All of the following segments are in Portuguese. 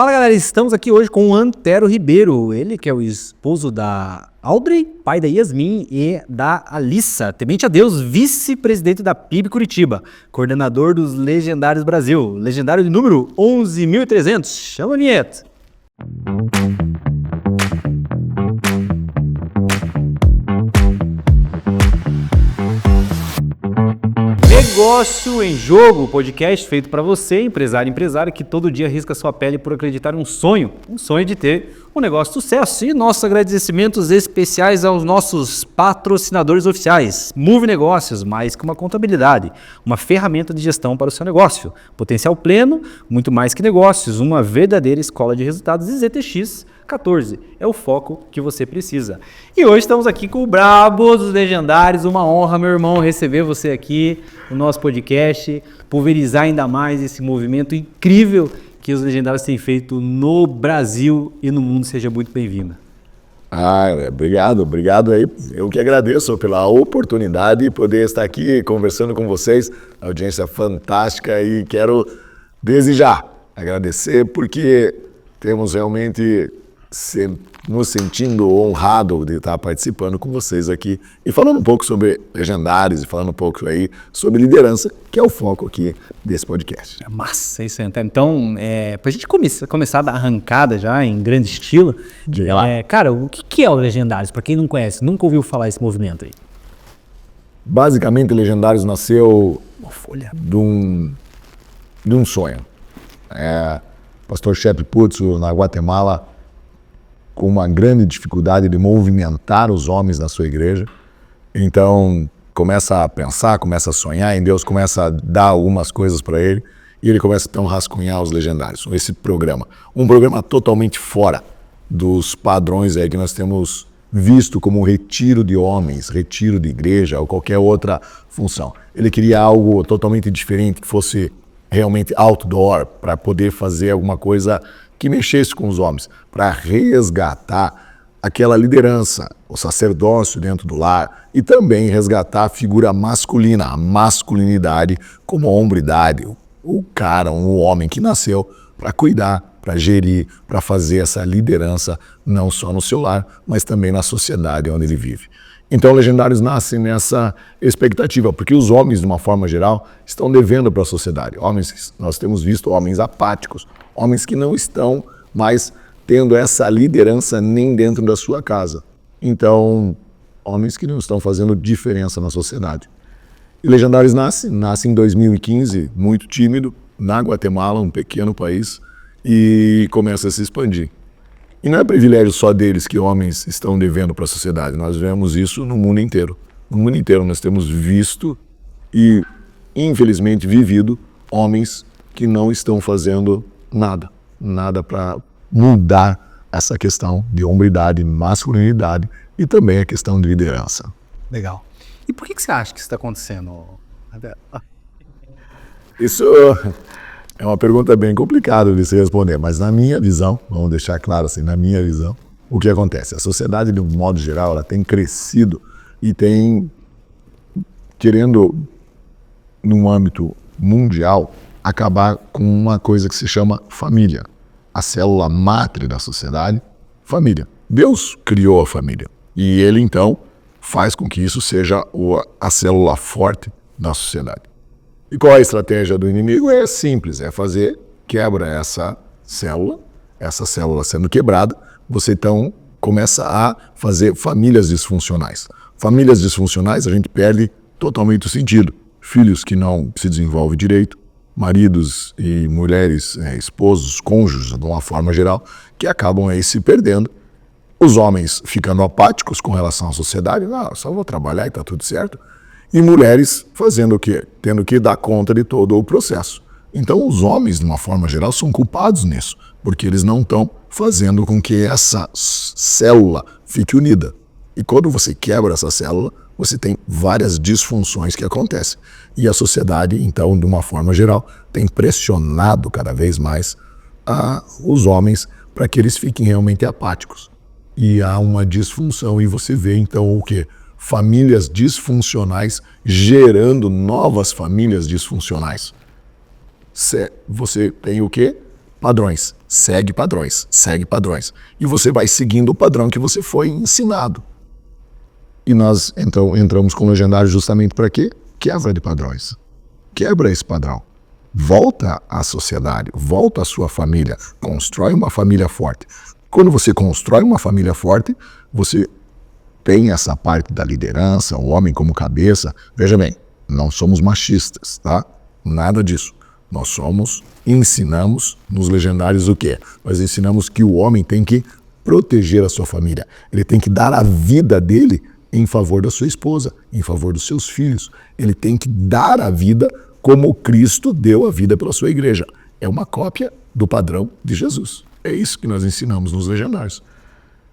Fala galera, estamos aqui hoje com o Antero Ribeiro, ele que é o esposo da Audrey, pai da Yasmin e da Alissa, temente a Deus, vice-presidente da PIB Curitiba, coordenador dos Legendários Brasil, legendário de número 11.300, chama a vinheta. Negócio em Jogo, podcast feito para você, empresário e empresária, que todo dia arrisca sua pele por acreditar em um sonho de ter um negócio de sucesso. E nossos agradecimentos especiais aos nossos patrocinadores oficiais. Move Negócios, mais que uma contabilidade, uma ferramenta de gestão para o seu negócio. Potencial pleno, muito mais que negócios, uma verdadeira escola de resultados. E ZTX 14 é o foco que você precisa. E hoje estamos aqui com o Brabo dos Legendários. Uma honra, meu irmão, receber você aqui no nosso podcast, pulverizar ainda mais esse movimento incrível que os Legendários têm feito no Brasil e no mundo. Seja muito bem-vindo. Obrigado aí. Eu que agradeço pela oportunidade de poder estar aqui conversando com vocês, audiência fantástica, e quero desejar agradecer porque temos realmente nos sentindo honrado de estar participando com vocês aqui e falando um pouco sobre Legendários e falando um pouco aí sobre liderança, que é o foco aqui desse podcast. Massa, isso aí. Então, para a gente começar a dar arrancada já em grande estilo, cara, o que é o Legendários? Para quem não conhece, nunca ouviu falar esse movimento aí? Basicamente, Legendários nasceu de um sonho. Pastor Shep Putzo, na Guatemala, com uma grande dificuldade de movimentar os homens na sua igreja. Então, começa a pensar, começa a sonhar em Deus, começa a dar algumas coisas para ele, e ele começa então a rascunhar os Legendários. Esse programa, um programa totalmente fora dos padrões aí que nós temos visto como retiro de homens, retiro de igreja ou qualquer outra função. Ele queria algo totalmente diferente, que fosse realmente outdoor, para poder fazer alguma coisa que mexesse com os homens, para resgatar aquela liderança, o sacerdócio dentro do lar, e também resgatar a figura masculina, a masculinidade como a hombridade, o cara, um homem que nasceu para cuidar, para gerir, para fazer essa liderança não só no seu lar, mas também na sociedade onde ele vive. Então, Legendários nasce nessa expectativa, porque os homens, de uma forma geral, estão devendo para a sociedade. Nós temos visto homens apáticos, homens que não estão mais tendo essa liderança nem dentro da sua casa. Então, homens que não estão fazendo diferença na sociedade. E Legendários nasce em 2015, muito tímido, na Guatemala, um pequeno país, e começa a se expandir. E não é privilégio só deles que homens estão devendo para a sociedade. Nós vemos isso no mundo inteiro. No mundo inteiro nós temos visto e, infelizmente, vivido homens que não estão fazendo nada para mudar essa questão de hombridade, masculinidade e também a questão de liderança. Legal. E por que você acha que isso está acontecendo? Isso é uma pergunta bem complicada de se responder, mas na minha visão, vamos deixar claro assim, na minha visão, o que acontece? A sociedade, de um modo geral, ela tem crescido e tem, querendo, num âmbito mundial, acabar com uma coisa que se chama família. A célula mátre da sociedade, família. Deus criou a família e ele, então, faz com que isso seja a célula forte da sociedade. E qual a estratégia do inimigo? É simples, quebra essa célula sendo quebrada, você então começa a fazer famílias disfuncionais. Famílias disfuncionais, a gente perde totalmente o sentido. Filhos que não se desenvolvem direito, maridos e mulheres, esposos, cônjuges, de uma forma geral, que acabam aí se perdendo. Os homens ficando apáticos com relação à sociedade, só vou trabalhar e está tudo certo. E mulheres fazendo o quê? Tendo que dar conta de todo o processo. Então os homens, de uma forma geral, são culpados nisso, porque eles não estão fazendo com que essa célula fique unida. E quando você quebra essa célula, você tem várias disfunções que acontecem. E a sociedade, então, de uma forma geral, tem pressionado cada vez mais os homens para que eles fiquem realmente apáticos. E há uma disfunção, e você vê então o quê? Famílias disfuncionais gerando novas famílias disfuncionais. Você tem o quê? Padrões. segue padrões, segue padrões. E você vai seguindo o padrão que você foi ensinado. E nós então entramos com o Legendário justamente para quê? Quebra de padrões. Quebra esse padrão. Volta à sociedade, volta à sua família, constrói uma família forte. Quando você constrói uma família forte, você tem essa parte da liderança, o homem como cabeça. Veja bem, não somos machistas, tá? Nada disso. Nós ensinamos nos Legendários o quê? Nós ensinamos que o homem tem que proteger a sua família. Ele tem que dar a vida dele em favor da sua esposa, em favor dos seus filhos. Ele tem que dar a vida como Cristo deu a vida pela sua igreja. É uma cópia do padrão de Jesus. É isso que nós ensinamos nos Legendários.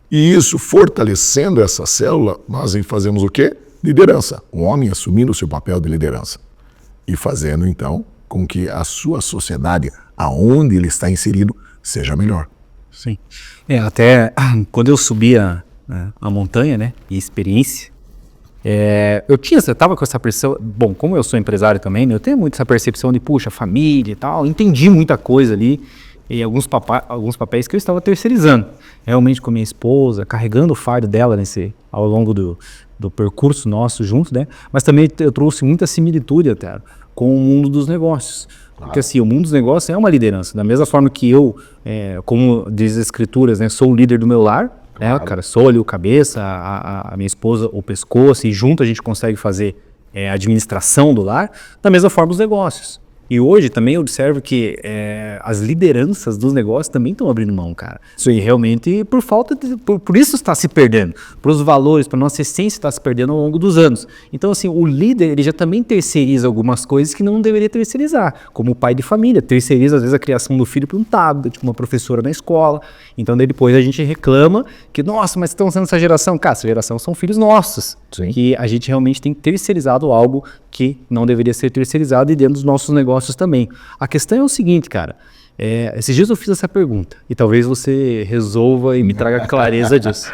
E isso, fortalecendo essa célula, nós fazemos o quê? Liderança. O homem assumindo o seu papel de liderança. E fazendo, então, com que a sua sociedade, aonde ele está inserido, seja melhor. Sim. Até quando eu subia a montanha, né, e experiência, eu estava com essa percepção, bom, como eu sou empresário também, né, eu tenho muito essa percepção de, puxa, família e tal, entendi muita coisa ali, e alguns papéis que eu estava terceirizando, realmente com a minha esposa, carregando o fardo dela ao longo do percurso nosso junto, né, mas também eu trouxe muita similitude até com o mundo dos negócios. Porque assim, o mundo dos negócios é uma liderança, da mesma forma que eu, como diz as escrituras, né, sou o líder do meu lar, cara, sou ali o cabeça, a minha esposa o pescoço, e junto a gente consegue fazer a administração do lar, da mesma forma os negócios. E hoje também eu observo que as lideranças dos negócios também estão abrindo mão, cara. Isso aí realmente por isso está se perdendo. Para os valores, para a nossa essência está se perdendo ao longo dos anos. Então assim, o líder ele já também terceiriza algumas coisas que não deveria terceirizar. Como o pai de família, terceiriza às vezes a criação do filho para um tablet, uma professora na escola. Então daí depois a gente reclama que, nossa, mas estão sendo essa geração. Cara, essa geração são filhos nossos. Sim. Que a gente realmente tem terceirizado algo que não deveria ser terceirizado e dentro dos nossos negócios também. A questão é o seguinte, cara, esses dias eu fiz essa pergunta e talvez você resolva e me traga clareza disso.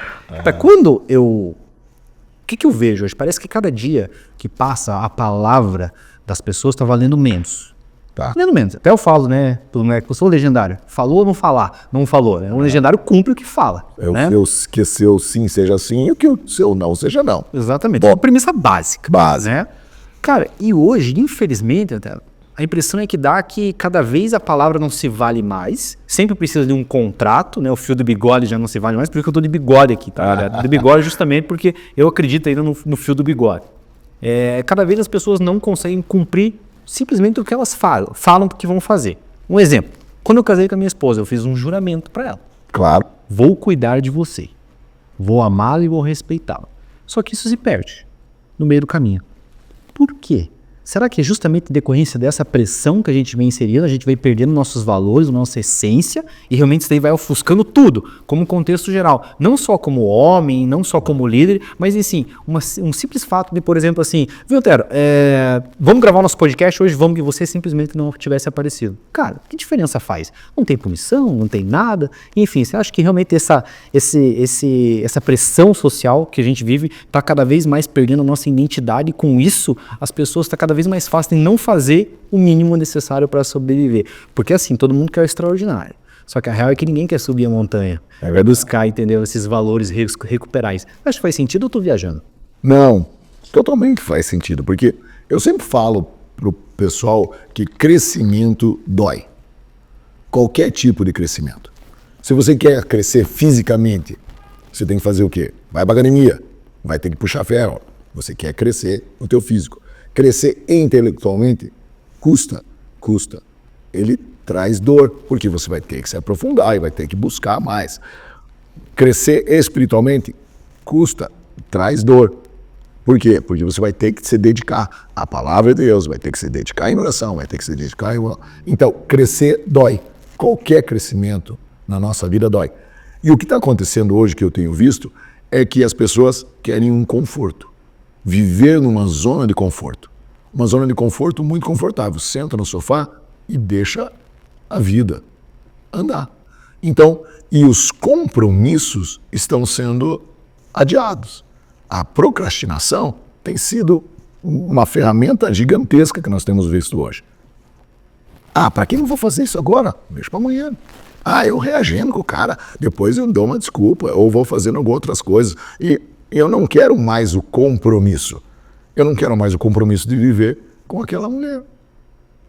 O que eu vejo hoje? Parece que cada dia que passa a palavra das pessoas está valendo menos. Tá. Valendo menos. Até eu falo, né? Eu sou legendário. Falou ou não falar? Não falou. Né? Um legendário cumpre o que fala. Né? Que o seu sim seja sim e o que o seu não seja não. Exatamente. Bom, é uma premissa básica. Né? Cara, e hoje, infelizmente, a impressão é que dá que cada vez a palavra não se vale mais, sempre precisa de um contrato, né? O fio do bigode já não se vale mais, por isso que eu tô de bigode aqui, tá? De bigode justamente porque eu acredito ainda no fio do bigode. Cada vez as pessoas não conseguem cumprir simplesmente o que elas falam que vão fazer. Um exemplo, quando eu casei com a minha esposa, eu fiz um juramento para ela. Claro. Vou cuidar de você, vou amá-la e vou respeitá-la. Só que isso se perde no meio do caminho. Por quê? Será que é justamente decorrência dessa pressão que a gente vem inserindo, a gente vai perdendo nossos valores, nossa essência, e realmente isso daí vai ofuscando tudo, como contexto geral. Não só como homem, não só como líder, mas assim, um simples fato de, por exemplo, assim, viu, Tero, vamos gravar o nosso podcast hoje, vamos que você simplesmente não tivesse aparecido. Cara, que diferença faz? Não tem punição, não tem nada, enfim, você acha que realmente essa pressão social que a gente vive está cada vez mais perdendo a nossa identidade, e com isso as pessoas estão cada vez mais fácil em não fazer o mínimo necessário para sobreviver. Porque assim, todo mundo quer o extraordinário. Só que a real é que ninguém quer subir a montanha. Buscar, entendeu? Esses valores recuperais. Acho que faz sentido ou eu tô viajando? Não, totalmente faz sentido. Porque eu sempre falo pro pessoal que crescimento dói. Qualquer tipo de crescimento. Se você quer crescer fisicamente, você tem que fazer o quê? Vai pra academia, vai ter que puxar ferro. Você quer crescer no teu físico. Crescer intelectualmente custa. Ele traz dor, porque você vai ter que se aprofundar e vai ter que buscar mais. Crescer espiritualmente custa, traz dor. Por quê? Porque você vai ter que se dedicar à palavra de Deus, vai ter que se dedicar em oração, vai ter que se dedicar em... Então, crescer dói. Qualquer crescimento na nossa vida dói. E o que está acontecendo hoje, que eu tenho visto, é que as pessoas querem um conforto. Viver numa zona de conforto. Uma zona de conforto muito confortável. Senta no sofá e deixa a vida andar. Então, e os compromissos estão sendo adiados. A procrastinação tem sido uma ferramenta gigantesca que nós temos visto hoje. Para que não vou fazer isso agora? Deixa para amanhã. Eu reagendo com o cara, depois eu dou uma desculpa, ou vou fazendo algumas outras coisas. E eu não quero mais o compromisso. Eu não quero mais o compromisso de viver com aquela mulher.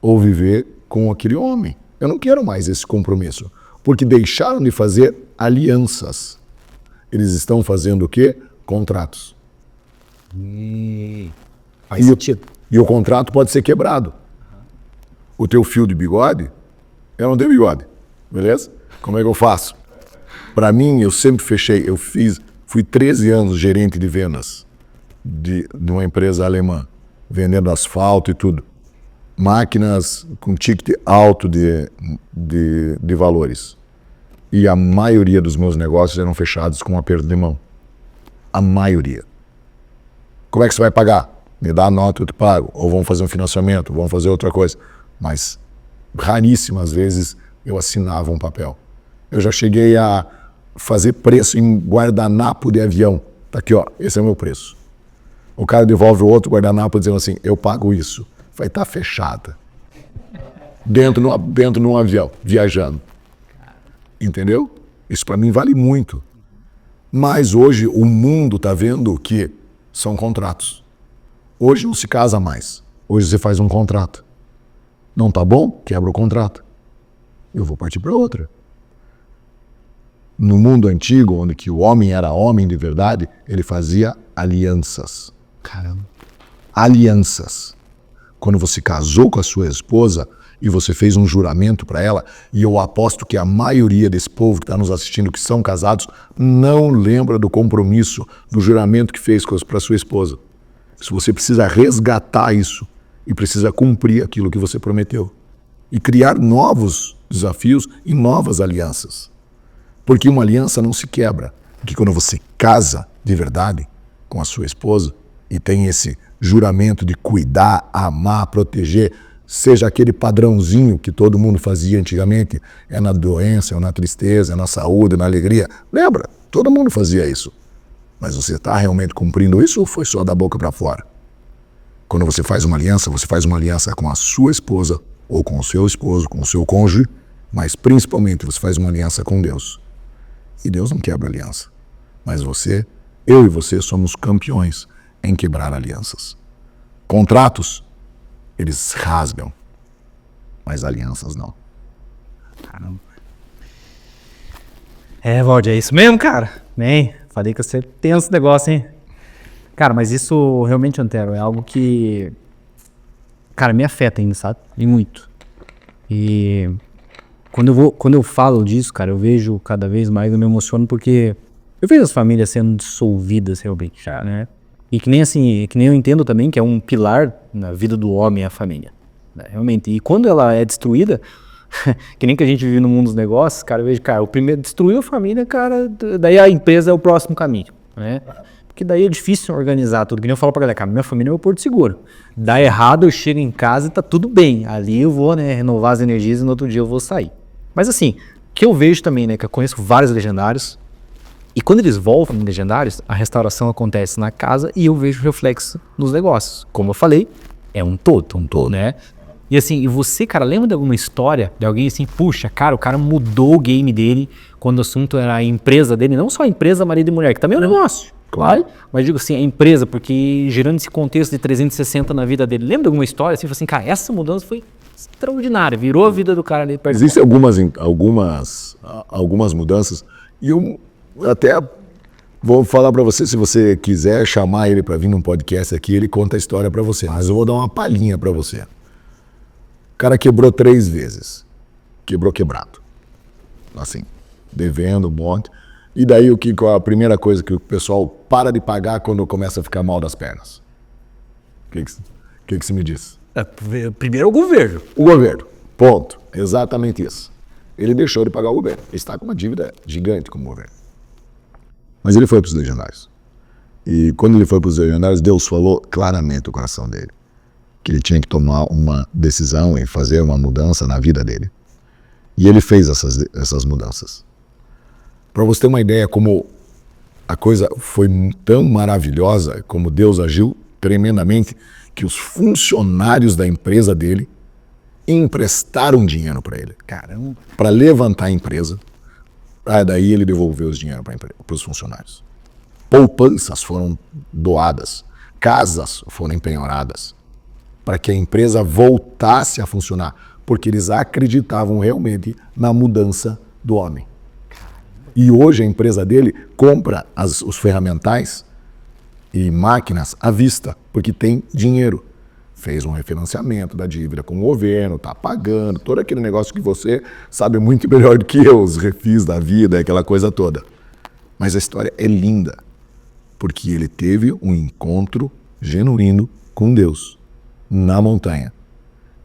Ou viver com aquele homem. Eu não quero mais esse compromisso. Porque deixaram de fazer alianças. Eles estão fazendo o quê? Contratos. Faz sentido. E o contrato pode ser quebrado. O teu fio de bigode, eu não tenho bigode. Beleza? Como é que eu faço? Para mim, eu sempre fechei. Fui 13 anos gerente de vendas de uma empresa alemã, vendendo asfalto e tudo. Máquinas com ticket alto de valores. E a maioria dos meus negócios eram fechados com um aperto de mão. A maioria. Como é que você vai pagar? Me dá a nota, eu te pago. Ou vamos fazer um financiamento, ou vamos fazer outra coisa. Mas raríssimas vezes eu assinava um papel. Eu já cheguei a fazer preço em guardanapo de avião. Tá aqui, ó, esse é o meu preço. O cara devolve o outro guardanapo dizendo assim, eu pago isso. Vai estar fechada. Dentro de um avião, viajando. Entendeu? Isso para mim vale muito. Mas hoje o mundo está vendo que são contratos. Hoje não se casa mais. Hoje você faz um contrato. Não tá bom? Quebra o contrato. Eu vou partir para outra. No mundo antigo, onde que o homem era homem de verdade, ele fazia alianças. Caramba. Alianças. Quando você casou com a sua esposa e você fez um juramento para ela, e eu aposto que a maioria desse povo que está nos assistindo, que são casados, não lembra do compromisso, do juramento que fez para sua esposa. Se você precisa resgatar isso e precisa cumprir aquilo que você prometeu. E criar novos desafios e novas alianças. Porque uma aliança não se quebra. Porque quando você casa de verdade com a sua esposa e tem esse juramento de cuidar, amar, proteger, seja aquele padrãozinho que todo mundo fazia antigamente, é na doença, é na tristeza, é na saúde, na alegria. Lembra? Todo mundo fazia isso. Mas você está realmente cumprindo isso ou foi só da boca para fora? Quando você faz uma aliança com a sua esposa, ou com o seu esposo, com o seu cônjuge, mas principalmente você faz uma aliança com Deus. E Deus não quebra aliança. Mas eu e você somos campeões em quebrar alianças. Contratos, eles rasgam, mas alianças não. Caramba. Valdir, é isso mesmo, cara? Bem, falei que você tem esse negócio, hein? Cara, mas isso realmente, Antero, é algo que, cara, me afeta ainda, sabe? E muito. E quando eu falo disso, cara, eu vejo cada vez mais, eu me emociono porque eu vejo as famílias sendo dissolvidas realmente, já, né? E que nem eu entendo também que é um pilar na vida do homem a família, né? Realmente. E quando ela é destruída, que nem que a gente vive no mundo dos negócios, cara, eu vejo, cara, o primeiro destruiu a família, cara, daí a empresa é o próximo caminho, né? Porque daí é difícil organizar tudo. Que nem eu falo pra galera, cara, minha família é o porto seguro. Dá errado, eu chego em casa e tá tudo bem. Ali eu vou, né, renovar as energias e no outro dia eu vou sair. Mas assim, que eu vejo também, né, que eu conheço vários legendários, e quando eles voltam legendários, a restauração acontece na casa e eu vejo reflexo nos negócios. Como eu falei, é um todo, né? E assim, e você, cara, lembra de alguma história de alguém assim, puxa, cara, o cara mudou o game dele quando o assunto era a empresa dele, não só a empresa marido e mulher, que também é um negócio. Claro. Mas digo assim, a empresa, porque gerando esse contexto de 360 na vida dele. Lembra de alguma história assim, assim, cara, essa mudança foi extraordinária, virou a vida do cara ali perto. Existem algumas mudanças e eu até vou falar para você, se você quiser chamar ele para vir num podcast aqui, ele conta a história para você. Mas eu vou dar uma palhinha para você. O cara quebrou 3 vezes. Quebrado. Assim, devendo um monte. E daí a primeira coisa que o pessoal para de pagar quando começa a ficar mal das pernas? O que você me diz? Primeiro o governo. O governo. Ponto. Exatamente isso. Ele deixou de pagar o governo. Ele está com uma dívida gigante com o governo. Mas ele foi para os legendários. E quando ele foi para os legendários, Deus falou claramente no coração dele que ele tinha que tomar uma decisão e fazer uma mudança na vida dele. E ele fez essas mudanças. Para você ter uma ideia como a coisa foi tão maravilhosa, como Deus agiu tremendamente, que os funcionários da empresa dele emprestaram dinheiro para ele. Caramba. Para levantar a empresa, para daí ele devolver os dinheiro para os funcionários. Poupanças foram doadas, casas foram empenhoradas, para que a empresa voltasse a funcionar, porque eles acreditavam realmente na mudança do homem. E hoje a empresa dele compra os ferramentais e máquinas à vista, porque tem dinheiro. Fez um refinanciamento da dívida com o governo, está pagando, todo aquele negócio que você sabe muito melhor do que eu, os refis da vida, aquela coisa toda. Mas a história é linda, porque ele teve um encontro genuíno com Deus na montanha.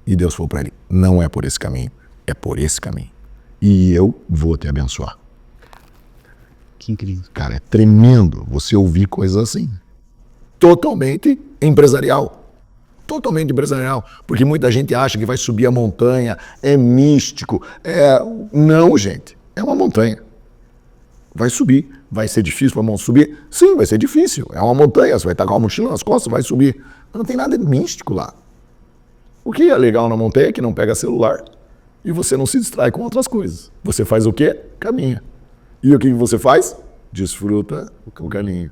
E Deus falou para ele, não é por esse caminho, é por esse caminho. E eu vou te abençoar. Que incrível. Cara, é tremendo você ouvir coisas assim. Totalmente empresarial. Totalmente empresarial. Porque muita gente acha que vai subir a montanha, é místico. Não, gente. É uma montanha. Vai subir. Vai ser difícil para subir? Sim, vai ser difícil. É uma montanha, você vai estar com a mochila nas costas, vai subir. Mas não tem nada de místico lá. O que é legal na montanha é que não pega celular e você não se distrai com outras coisas. Você faz o quê? Caminha. E o que você faz? Desfruta o caminho.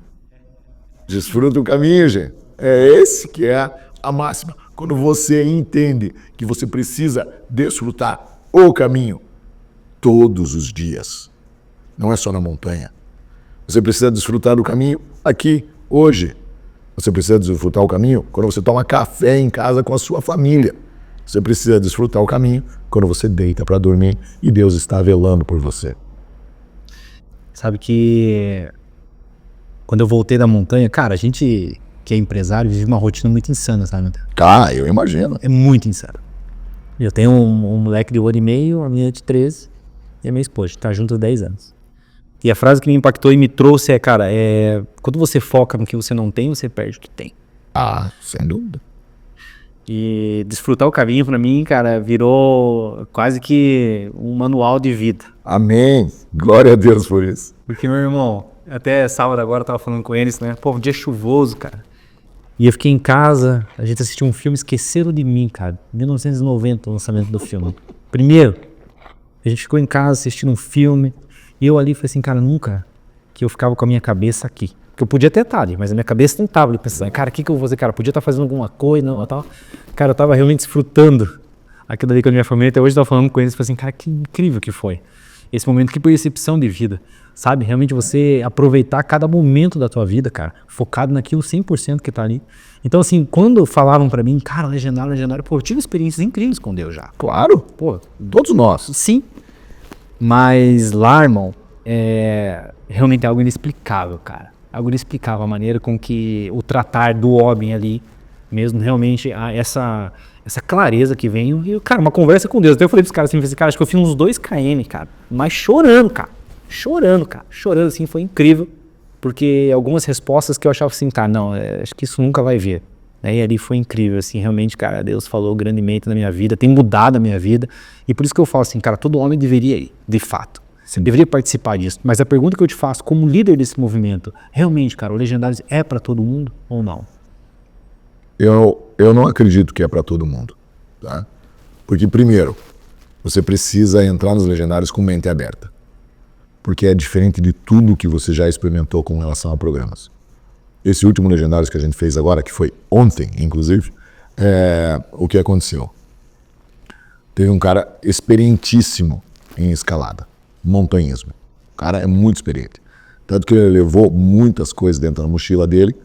Desfruta o caminho, gente. É esse que é a máxima. Quando você entende que você precisa desfrutar o caminho todos os dias. Não é só na montanha. Você precisa desfrutar do caminho aqui, hoje. Você precisa desfrutar o caminho quando você toma café em casa com a sua família. Você precisa desfrutar o caminho quando você deita para dormir e Deus está velando por você. Sabe que quando eu voltei da montanha, cara, a gente que é empresário vive uma rotina muito insana, sabe? Eu imagino. É muito insano. Eu tenho um moleque de 1 ano e meio, a menina de 13 e a minha esposa, tá junto há 10 anos. E a frase que me impactou e me trouxe é, cara, quando você foca no que você não tem, você perde o que tem. Sem dúvida. E desfrutar o caminho, pra mim, cara, virou quase que um manual de vida. Amém. Glória a Deus por isso. Porque, meu irmão, até sábado agora eu tava falando com eles, né? Pô, um dia chuvoso, cara. E eu fiquei em casa, a gente assistiu um filme, Esqueceram de Mim, cara. 1990, o lançamento do filme. Primeiro, a gente ficou em casa assistindo um filme. E eu ali falei assim, cara, nunca que eu ficava com a minha cabeça aqui. Porque eu podia ter estado, mas a minha cabeça não estava ali pensando, cara, o que eu vou fazer? Cara, eu podia estar fazendo alguma coisa, não, tal. Cara, eu tava realmente desfrutando aquilo ali com a minha família. Até hoje eu tava falando com eles, falei assim, cara, que incrível que foi. Esse momento, que percepção de vida, sabe? Realmente você aproveitar cada momento da tua vida, cara, focado naquilo 100% que tá ali. Então, assim, quando falavam pra mim, cara, legendário, pô, eu tive experiências incríveis com Deus já. Claro, Pô, todos nós. sim. Mas lá, irmão, realmente é algo inexplicável, cara. Algo inexplicável, a maneira com que o tratar do homem ali, mesmo realmente, essa clareza que vem. E, cara, uma conversa com Deus. Até eu falei pros caras assim, cara, acho que eu fiz uns 2 km, cara. Mas chorando, cara. Chorando, assim, foi incrível. Porque algumas respostas que eu achava assim, tá, não, acho que isso nunca vai ver. E ali foi incrível, assim, realmente, cara, Deus falou grandemente na minha vida, tem mudado a minha vida. E por isso que eu falo assim, cara, todo homem deveria ir, de fato. Você deveria participar disso. Mas a pergunta que eu te faço, como líder desse movimento, realmente, cara, o Legendários é para todo mundo ou não? Eu não acredito que é para todo mundo, tá? Porque, primeiro, você precisa entrar nos Legendários com mente aberta. Porque é diferente de tudo que você já experimentou com relação a programas. Esse último Legendários que a gente fez agora, que foi ontem, inclusive, o que aconteceu? Teve um cara experientíssimo em escalada, montanhismo. O cara é muito experiente. Tanto que ele levou muitas coisas dentro da mochila dele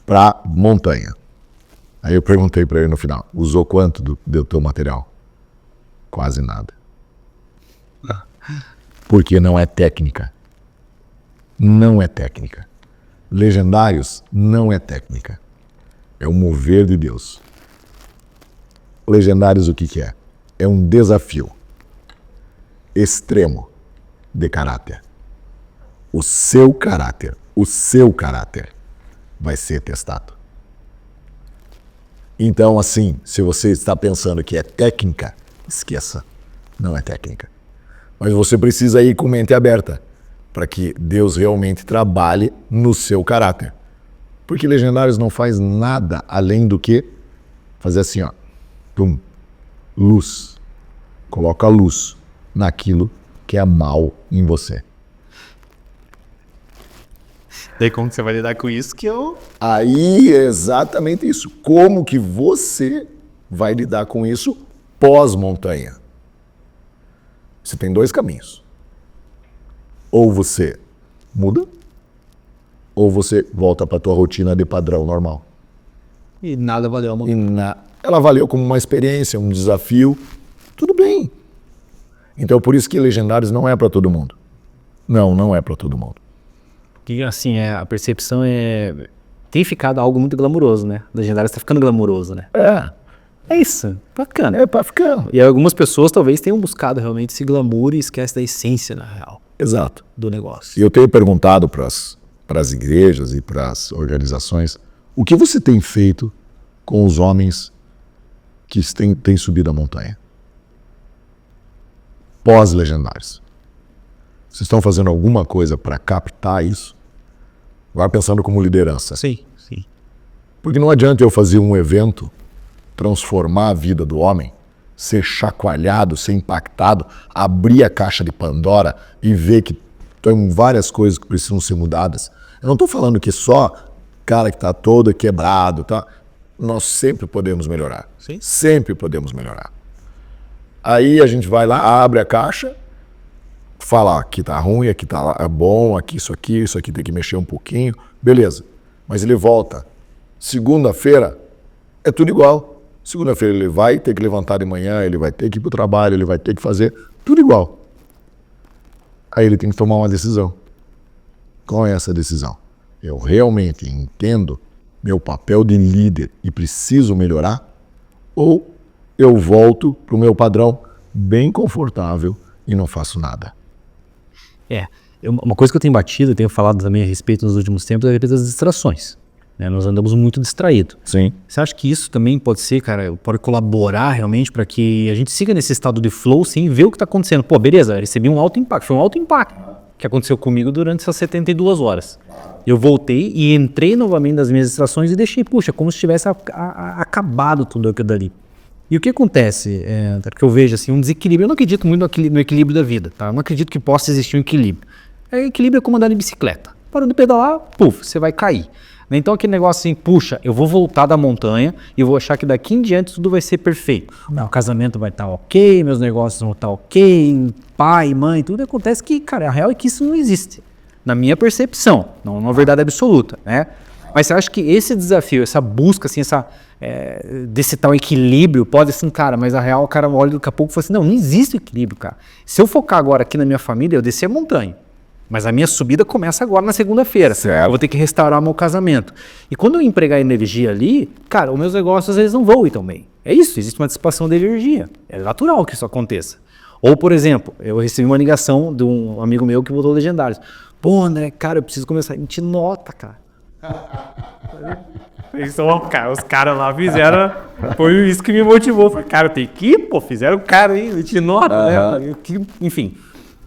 para montanha. Aí eu perguntei para ele no final, usou quanto do teu material? Quase nada. Porque não é técnica. Não é técnica. Legendários não é técnica. É o mover de Deus. Legendários o que é? É um desafio extremo de caráter. O seu caráter vai ser testado. Então, assim, se você está pensando que é técnica, esqueça, não é técnica. Mas você precisa ir com mente aberta para que Deus realmente trabalhe no seu caráter. Porque Legendários não faz nada além do que fazer assim, ó, pum, luz. Coloca luz naquilo que é mal em você. Daí como que você vai lidar com isso que eu... Aí é exatamente isso. Como que você vai lidar com isso pós-montanha? Você tem 2 caminhos. Ou você muda, ou você volta para a tua rotina de padrão normal. E nada valeu, mano. Ela valeu como uma experiência, um desafio. Tudo bem. Então por isso que Legendários não é para todo mundo. Não é para todo mundo. Que assim, a percepção tem ficado algo muito glamuroso, né? Legendários tá ficando glamuroso, né? É isso, bacana. É para ficar. E algumas pessoas talvez tenham buscado realmente esse glamour e esquece da essência, na real, Exato. do negócio. E eu tenho perguntado para as igrejas e para as organizações, o que você tem feito com os homens que têm subido a montanha? Pós-Legendários. Vocês estão fazendo alguma coisa para captar isso? Vai pensando como liderança. Sim. Porque não adianta eu fazer um evento, transformar a vida do homem, ser chacoalhado, ser impactado, abrir a caixa de Pandora e ver que tem várias coisas que precisam ser mudadas. Eu não estou falando que só cara que está todo quebrado, tá? Nós sempre podemos melhorar. Sim. Sempre podemos melhorar. Aí a gente vai lá, abre a caixa, fala, aqui tá ruim, aqui tá bom, aqui isso aqui tem que mexer um pouquinho, beleza. Mas ele volta. Segunda-feira é tudo igual. Segunda-feira ele vai ter que levantar de manhã, ele vai ter que ir para o trabalho, ele vai ter que fazer tudo igual. Aí ele tem que tomar uma decisão. Qual é essa decisão? Eu realmente entendo meu papel de líder e preciso melhorar? Ou eu volto para o meu padrão bem confortável e não faço nada? Uma coisa que eu tenho batido, eu tenho falado também a respeito nos últimos tempos, é a respeito das distrações. Né? Nós andamos muito distraídos. Sim. Você acha que isso também pode ser, cara, pode colaborar realmente para que a gente siga nesse estado de flow sem ver o que está acontecendo? Pô, beleza, recebi um alto impacto, foi um alto impacto que aconteceu comigo durante essas 72 horas. Eu voltei e entrei novamente nas minhas distrações e deixei, puxa, como se tivesse acabado tudo aquilo dali. E o que acontece, que eu vejo assim, um desequilíbrio, eu não acredito muito no equilíbrio da vida, tá? Eu não acredito que possa existir um equilíbrio. Equilíbrio é como andar de bicicleta. Parando de pedalar, puf, você vai cair. Então aquele negócio assim, puxa, eu vou voltar da montanha e vou achar que daqui em diante tudo vai ser perfeito. Não, o casamento vai estar ok, meus negócios vão estar ok, pai, mãe, tudo acontece que, cara, a real é que isso não existe. Na minha percepção, não uma verdade absoluta, né? Mas você acha que esse desafio, essa busca, assim, desse tal equilíbrio, pode ser, cara, mas a real, o cara olha daqui a pouco e fala assim, não existe equilíbrio, cara. Se eu focar agora aqui na minha família, eu descer a montanha. Mas a minha subida começa agora na segunda-feira. Eu vou ter que restaurar meu casamento. E quando eu empregar energia ali, cara, os meus negócios eles não vão ir tão bem. É isso, existe uma dissipação de energia. É natural que isso aconteça. Ou, por exemplo, eu recebi uma ligação de um amigo meu que voltou Legendários. Pô, André, cara, eu preciso começar. A gente nota, cara. Cara, os caras lá fizeram. Foi isso que me motivou. Falei, cara, eu tenho que ir, pô, fizeram o cara aí, a gente nota, né? Enfim.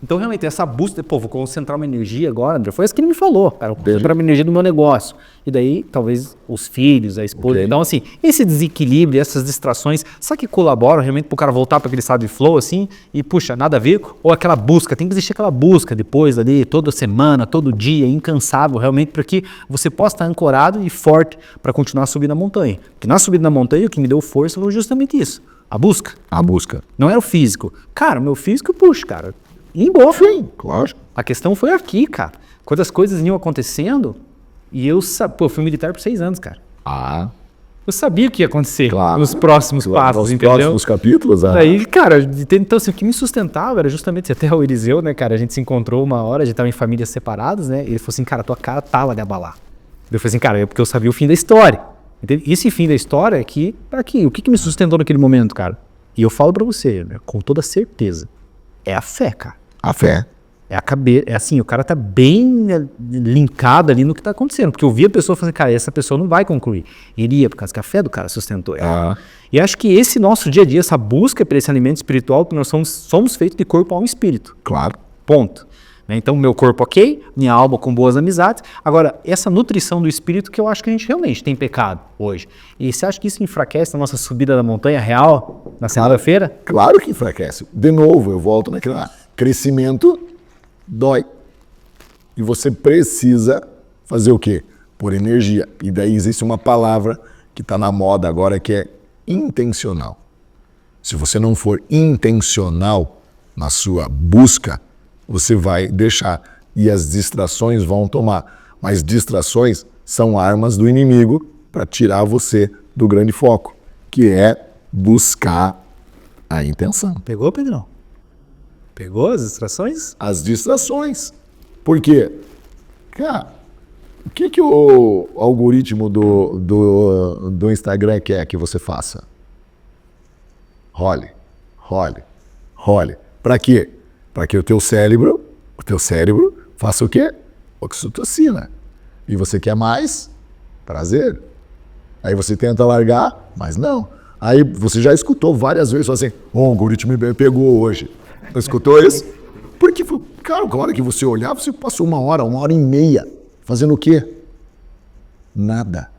Então, realmente, essa busca, pô, vou concentrar uma energia agora, André, foi isso que ele me falou, cara, vou concentrar uma energia no meu negócio. E daí, talvez, os filhos, a esposa. Okay. Então, assim, esse desequilíbrio, essas distrações, sabe que colaboram realmente pro cara voltar para aquele estado de flow, assim, e, puxa, nada a ver? Ou aquela busca, tem que existir aquela busca depois ali, toda semana, todo dia, incansável, realmente, para que você possa estar ancorado e forte para continuar subindo a montanha. Porque na subida na montanha, o que me deu força foi justamente isso, a busca. A busca. Não era o físico. Cara, o meu físico, puxa, cara, embora, sim, claro. A questão foi aqui, cara. Quando as coisas iam acontecendo, e eu fui militar por 6 anos, cara. Eu sabia o que ia acontecer nos próximos passos, nos entendeu? Próximos capítulos. Daí, cara, então assim, o que me sustentava era justamente até o Eliseu, né, cara? A gente se encontrou uma hora, a gente tava em famílias separadas, né? E ele falou assim, cara, tua cara tava de abalar. Eu falei assim, cara, é porque eu sabia o fim da história. Entende? Esse fim da história aqui, tá aqui. O que me sustentou naquele momento, cara? E eu falo pra você, né, com toda certeza, é a fé, cara. A fé. É a cabeça, é assim, o cara tá bem linkado ali no que tá acontecendo, porque eu vi a pessoa falando, cara, essa pessoa não vai concluir. Iria, por causa que a fé do cara sustentou ela. E acho que esse nosso dia a dia, essa busca por esse alimento espiritual, que nós somos feitos de corpo, alma e espírito. Claro. Ponto. né? Então, meu corpo ok, minha alma com boas amizades. Agora, essa nutrição do espírito que eu acho que a gente realmente tem pecado hoje. E você acha que isso enfraquece a nossa subida da montanha real na segunda-feira? Claro que enfraquece. De novo, eu volto naquela. Crescimento dói. E você precisa fazer o quê? Por energia. E daí existe uma palavra que está na moda agora que é intencional. Se você não for intencional na sua busca, você vai deixar e as distrações vão tomar. Mas distrações são armas do inimigo para tirar você do grande foco, que é buscar a intenção. Pegou, Pedrão? Pegou as distrações? As distrações. Por quê? Cara, o que o algoritmo do Instagram quer que você faça? Role. Para quê? Para que o teu cérebro faça o quê? Oxitocina. E você quer mais prazer. Aí você tenta largar, mas não. Aí você já escutou várias vezes assim, o algoritmo me pegou hoje. Não escutou isso? Porque, cara, na hora que você olhar, você passou 1 hora e meia fazendo o quê? Nada.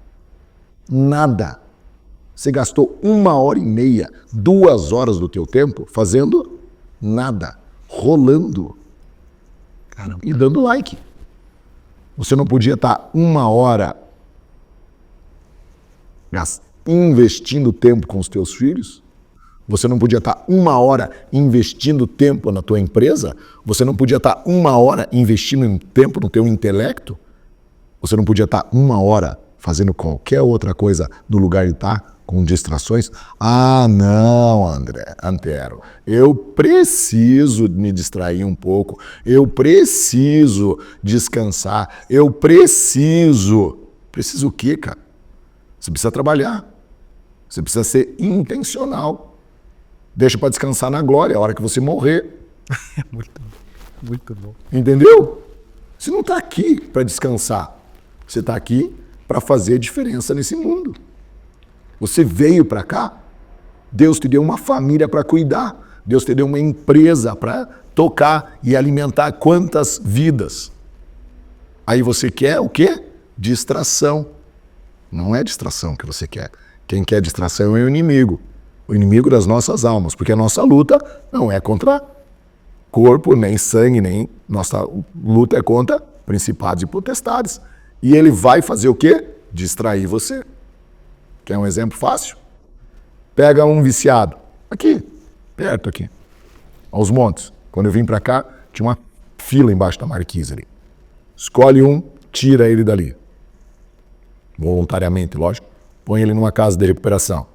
Você gastou 1 hora e meia, 2 horas do teu tempo fazendo nada, rolando. Caramba. E dando like. Você não podia estar 1 hora investindo tempo com os teus filhos? Você não podia estar 1 hora investindo tempo na tua empresa? Você não podia estar 1 hora investindo tempo no teu intelecto? Você não podia estar 1 hora fazendo qualquer outra coisa no lugar de estar com distrações? Ah, não, Antero. Eu preciso me distrair um pouco. Eu preciso descansar. Preciso o quê, cara? Você precisa trabalhar. Você precisa ser intencional. Deixa para descansar na glória, a hora que você morrer. Muito bom. Entendeu? Você não está aqui para descansar. Você está aqui para fazer diferença nesse mundo. Você veio para cá, Deus te deu uma família para cuidar. Deus te deu uma empresa para tocar e alimentar quantas vidas. Aí você quer o quê? Distração. Não é distração que você quer. Quem quer distração é o inimigo das nossas almas, porque a nossa luta não é contra corpo, nem sangue, nem nossa luta é contra principados e potestades. E ele vai fazer o quê? Distrair você. Quer um exemplo fácil? Pega um viciado, aqui, perto aqui, aos montes. Quando eu vim para cá, tinha uma fila embaixo da marquise ali. Escolhe um, tira ele dali. Voluntariamente, lógico. Põe ele numa casa de recuperação.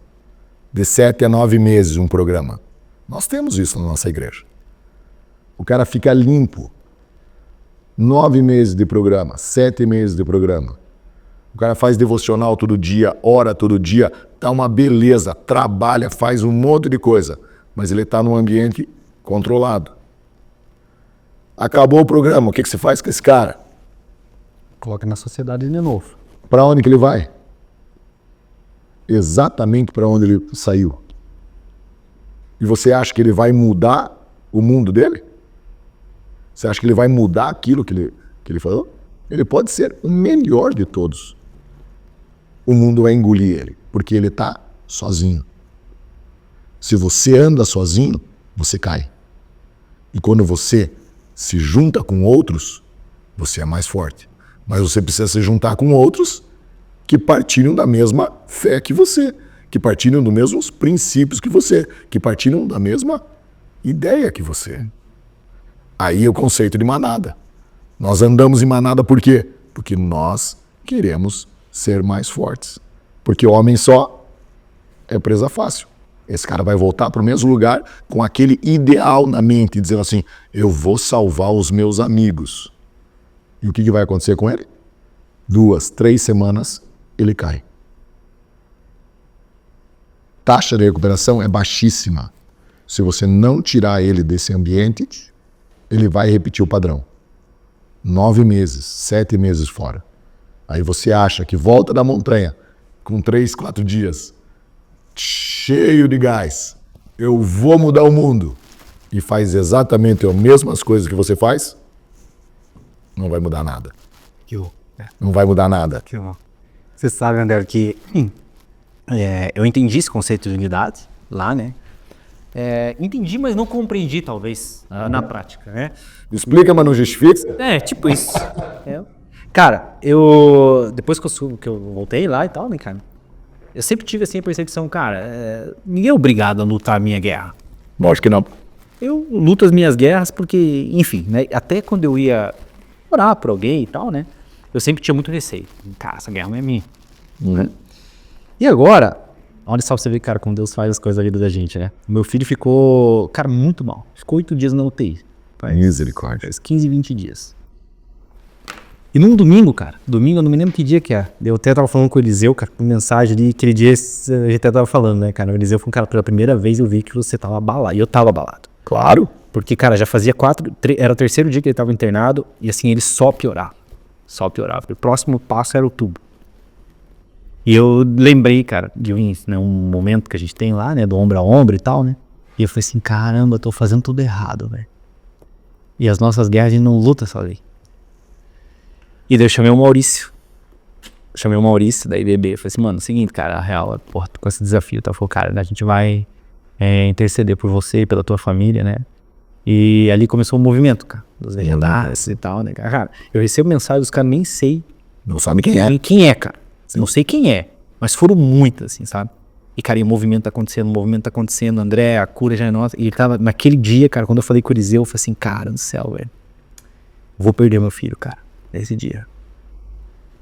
De 7 a 9 meses um programa. Nós temos isso na nossa igreja. O cara fica limpo. 9 meses de programa, 7 meses de programa. O cara faz devocional todo dia, ora todo dia, tá uma beleza, trabalha, faz um monte de coisa. Mas ele está num ambiente controlado. Acabou o programa, o que você faz com esse cara? Coloca na sociedade de novo. Para onde que ele vai? Exatamente para onde ele saiu. E você acha que ele vai mudar o mundo dele? Você acha que ele vai mudar aquilo que ele falou? Ele pode ser o melhor de todos. O mundo vai engolir ele, porque ele está sozinho. Se você anda sozinho, você cai. E quando você se junta com outros, você é mais forte. Mas você precisa se juntar com outros que partilham da mesma fé que você, que partilham dos mesmos princípios que você, que partilham da mesma ideia que você. Aí é o conceito de manada. Nós andamos em manada por quê? Porque nós queremos ser mais fortes. Porque o homem só é presa fácil. Esse cara vai voltar para o mesmo lugar com aquele ideal na mente, dizendo assim, eu vou salvar os meus amigos. E o que vai acontecer com ele? 2, 3 semanas, ele cai. Taxa de recuperação é baixíssima. Se você não tirar ele desse ambiente, ele vai repetir o padrão. 9 meses, 7 meses fora. Aí você acha que volta da montanha com 3, 4 dias, cheio de gás, eu vou mudar o mundo, e faz exatamente as mesmas coisas que você faz, não vai mudar nada. Eu, Não vai mudar nada. Você sabe, André, que eu entendi esse conceito de unidade lá, né? Entendi, mas não compreendi, talvez, na prática, né? Explica, mas não justifica. Tipo isso. Cara, depois que eu voltei lá e tal, né, cara? Eu sempre tive, assim, a percepção, cara, ninguém é obrigado a lutar a minha guerra. Lógico que não. Eu luto as minhas guerras porque, enfim, né? Até quando eu ia orar por alguém e tal, né? Eu sempre tinha muito receio. Cara, essa guerra não é minha. Né? E agora, olha só pra você ver, cara, como Deus faz as coisas na vida da gente, né? Meu filho ficou, cara, muito mal. Ficou 8 dias na UTI. Misericórdia. Faz 15, 20 dias. E num domingo, cara, domingo, eu não me lembro que dia que é. Eu até tava falando com o Eliseu, cara, com mensagem ali, aquele dia a gente até tava falando, né, cara? O Eliseu falou, cara, pela primeira vez eu vi que você tava abalado. E eu tava abalado. Claro. Porque, cara, já fazia era o terceiro dia que ele tava internado, e assim, ele só piorava. Só piorava. O próximo passo era o tubo. E eu lembrei, cara, de um momento que a gente tem lá, né, do ombro a ombro e tal, né? E eu falei assim, caramba, eu tô fazendo tudo errado, velho. E as nossas guerras a gente não luta sozinho. E daí eu chamei o Maurício. Daí bebê. Eu falei assim, mano, é o seguinte, cara, a real, porra, tô com esse desafio, tá? Falou, cara, a gente vai interceder por você e pela tua família, né? E ali começou o movimento, cara, dos legendários e tal, né, cara? Eu recebo mensagem dos caras, nem sei. Não sabe quem é. Quem é, cara? Não sei quem é, mas foram muitas, assim, sabe? E, cara, e o movimento tá acontecendo, André, a cura já é nossa. E ele tava, naquele dia, cara, quando eu falei com o Eliseu, eu falei assim, cara, no céu, velho, vou perder meu filho, cara, nesse dia.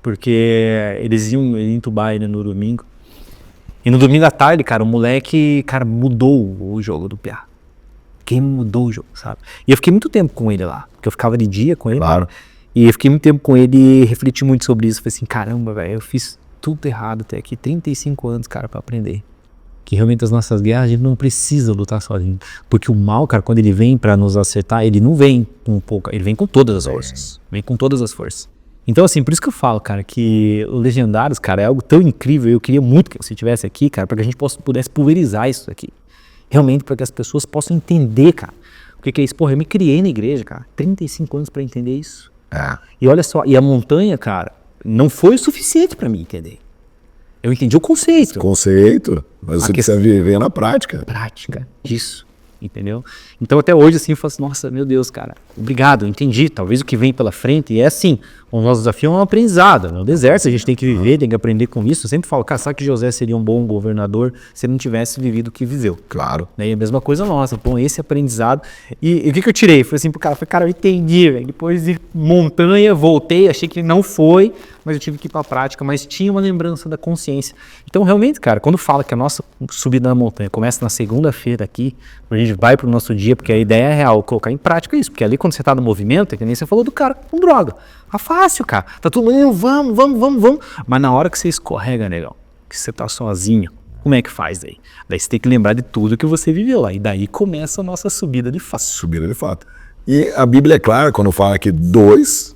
Porque eles iam entubar ele no domingo. E no domingo à tarde, cara, o moleque, cara, mudou o jogo do Piá. Quem mudou o jogo, sabe? E eu fiquei muito tempo com ele lá, porque eu ficava de dia com ele. Claro. E eu fiquei muito tempo com ele e refleti muito sobre isso. Falei assim, caramba, velho, eu fiz tudo errado até aqui, 35 anos, cara, pra aprender. Que realmente as nossas guerras a gente não precisa lutar sozinho. Porque o mal, cara, quando ele vem pra nos acertar, ele não vem com pouca, ele vem com todas as forças. Vem com todas as forças. Então, assim, por isso que eu falo, cara, que o Legendários, cara, é algo tão incrível. Eu queria muito que você estivesse aqui, cara, para que a gente pudesse pulverizar isso aqui. Realmente, para que as pessoas possam entender, cara, o que é isso. Porra, eu me criei na igreja, cara, 35 anos para entender isso. E olha só, e a montanha, cara, não foi o suficiente para mim entender. Eu entendi o conceito. Mas você precisa viver na prática. Prática, isso. Entendeu? Então até hoje assim eu falo assim, nossa, meu Deus, cara, obrigado, eu entendi, talvez o que vem pela frente, e é assim, o nosso desafio é um aprendizado, no deserto a gente tem que viver, tem que aprender com isso. Eu sempre falo, cara, sabe que José seria um bom governador se ele não tivesse vivido o que viveu? Claro. E a mesma coisa nossa, bom, esse aprendizado, e o que eu tirei? Foi assim pro cara, eu entendi, velho, depois de montanha, voltei, achei que não foi, mas eu tive que ir pra prática, mas tinha uma lembrança da consciência. Então realmente, cara, quando fala que a nossa subida na montanha começa na segunda-feira aqui, a gente vai pro nosso dia, porque a ideia é real, colocar em prática isso, porque ali quando você tá no movimento, é que nem você falou do cara com droga, tá fácil, cara, tá todo mundo, vamos, mas na hora que você escorrega, negão, que você tá sozinho, como é que faz daí? Daí você tem que lembrar de tudo que você viveu lá, e daí começa a nossa subida de fato. E a Bíblia é clara quando fala que 2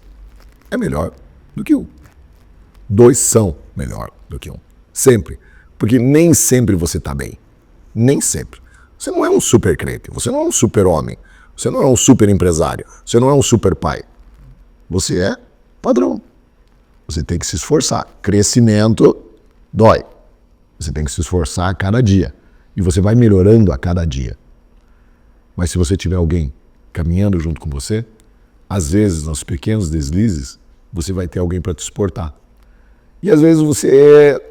é melhor do que 1. 2 são melhor do que 1. Sempre. Porque nem sempre você tá bem. Nem sempre. Você não é um super crente, você não é um super homem, você não é um super empresário, você não é um super pai. Você é padrão. Você tem que se esforçar. Crescimento dói. Você tem que se esforçar a cada dia. E você vai melhorando a cada dia. Mas se você tiver alguém caminhando junto com você, às vezes, nos pequenos deslizes, você vai ter alguém para te suportar. E às vezes você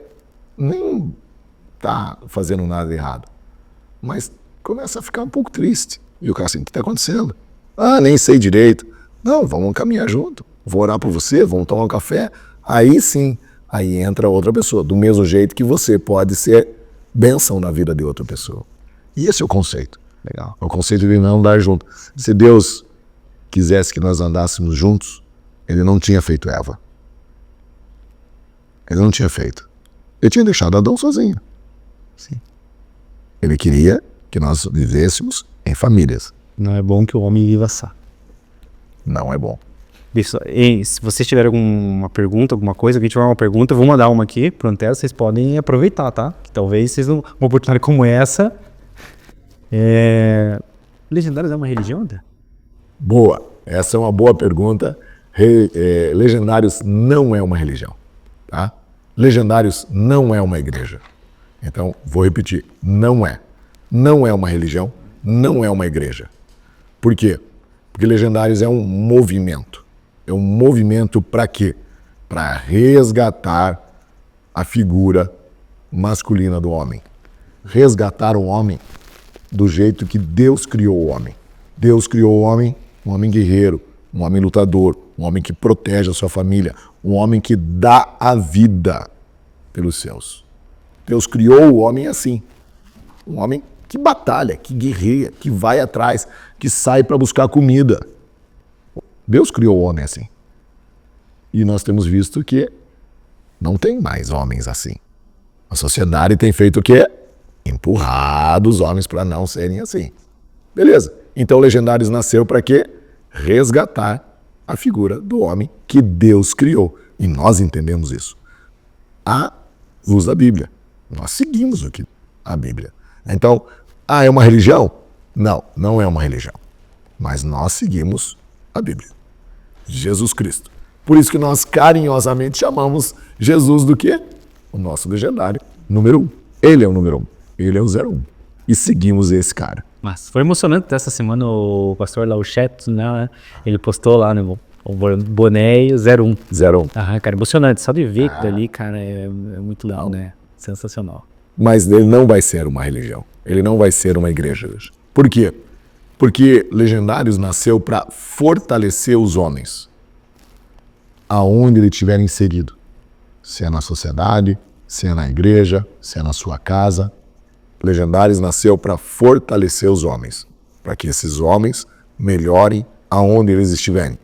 nem tá fazendo nada errado, mas começa a ficar um pouco triste. E o cara assim, o que está acontecendo? Ah, nem sei direito. Não, vamos caminhar junto. Vou orar por você, vamos tomar um café. Aí sim, aí entra outra pessoa. Do mesmo jeito que você pode ser bênção na vida de outra pessoa. E esse é o conceito. Legal. É o conceito de não andar junto. Se Deus quisesse que nós andássemos juntos, Ele não tinha feito Eva. Ele não tinha feito. Ele tinha deixado Adão sozinho. Sim. Ele queria que nós vivêssemos em famílias. Não é bom que o homem viva só. Não é bom. E se vocês tiverem alguma pergunta, alguma coisa, alguém tiver uma pergunta, eu vou mandar uma aqui pro Antero, vocês podem aproveitar, tá? Que talvez vocês uma oportunidade como essa. Legendários é uma religião, André? Boa. Essa é uma boa pergunta. Legendários não é uma religião, tá? Legendários não é uma igreja. Então, vou repetir, não é. Não é uma religião, não é uma igreja. Por quê? Porque Legendários é um movimento. É um movimento para quê? Para resgatar a figura masculina do homem. Resgatar o homem do jeito que Deus criou o homem. Deus criou o homem, um homem guerreiro, um homem lutador, um homem que protege a sua família, um homem que dá a vida pelos seus. Deus criou o homem assim. Um homem que batalha, que guerreia, que vai atrás, que sai para buscar comida. Deus criou o homem assim. E nós temos visto que não tem mais homens assim. A sociedade tem feito o quê? Empurrado os homens para não serem assim. Beleza. Então Legendários nasceu para quê? Resgatar a figura do homem que Deus criou. E nós entendemos isso à luz da Bíblia. Nós seguimos o que a Bíblia. Então, é uma religião? Não, não é uma religião. Mas nós seguimos a Bíblia. Jesus Cristo. Por isso que nós carinhosamente chamamos Jesus do quê? O nosso legendário número 1. Ele é o número 1. Ele é o 01. E seguimos esse cara. Mas foi emocionante essa semana o pastor lá, o Chet, né? Ele postou lá, né? O boné e o 01. 01. Cara, emocionante. Só de ver aquilo ali, cara, é muito legal, né? Sensacional. Mas ele não vai ser uma religião. Ele não vai ser uma igreja. Por quê? Porque Legendários nasceu para fortalecer os homens aonde ele estiver inserido. Se é na sociedade, se é na igreja, se é na sua casa. Legendários nasceu para fortalecer os homens, para que esses homens melhorem aonde eles estiverem.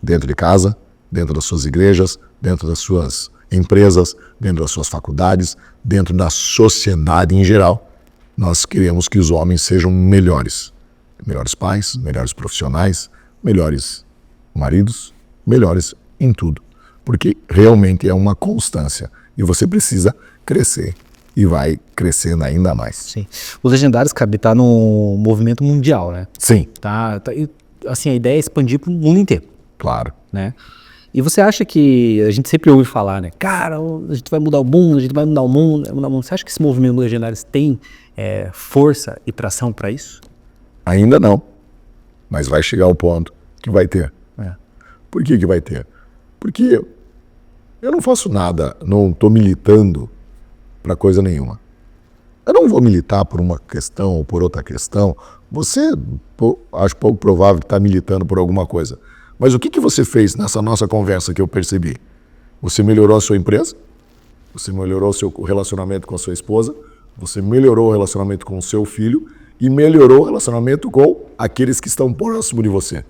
Dentro de casa, dentro das suas igrejas, dentro das suas empresas, dentro das suas faculdades, dentro da sociedade em geral. Nós queremos que os homens sejam melhores. Melhores pais, melhores profissionais, melhores maridos, melhores em tudo. Porque realmente é uma constância. E você precisa crescer. E vai crescendo ainda mais. Sim. Os Legendários, cara, tá no movimento mundial, né? Sim. Assim, a ideia é expandir para o mundo inteiro. Claro. Né? E você acha que, a gente sempre ouve falar, né? Cara, a gente vai mudar o mundo, a gente vai mudar o mundo, vai mudar o mundo. Você acha que esse movimento Legendários tem força e tração para isso? Ainda não. Mas vai chegar o ponto que vai ter. Por que vai ter? Porque eu não faço nada, não estou militando para coisa nenhuma. Eu não vou militar por uma questão ou por outra questão. Você, acho pouco provável que está militando por alguma coisa. Mas o que você fez nessa nossa conversa que eu percebi? Você melhorou a sua empresa? Você melhorou o seu relacionamento com a sua esposa? Você melhorou o relacionamento com o seu filho? E melhorou o relacionamento com aqueles que estão próximos de você.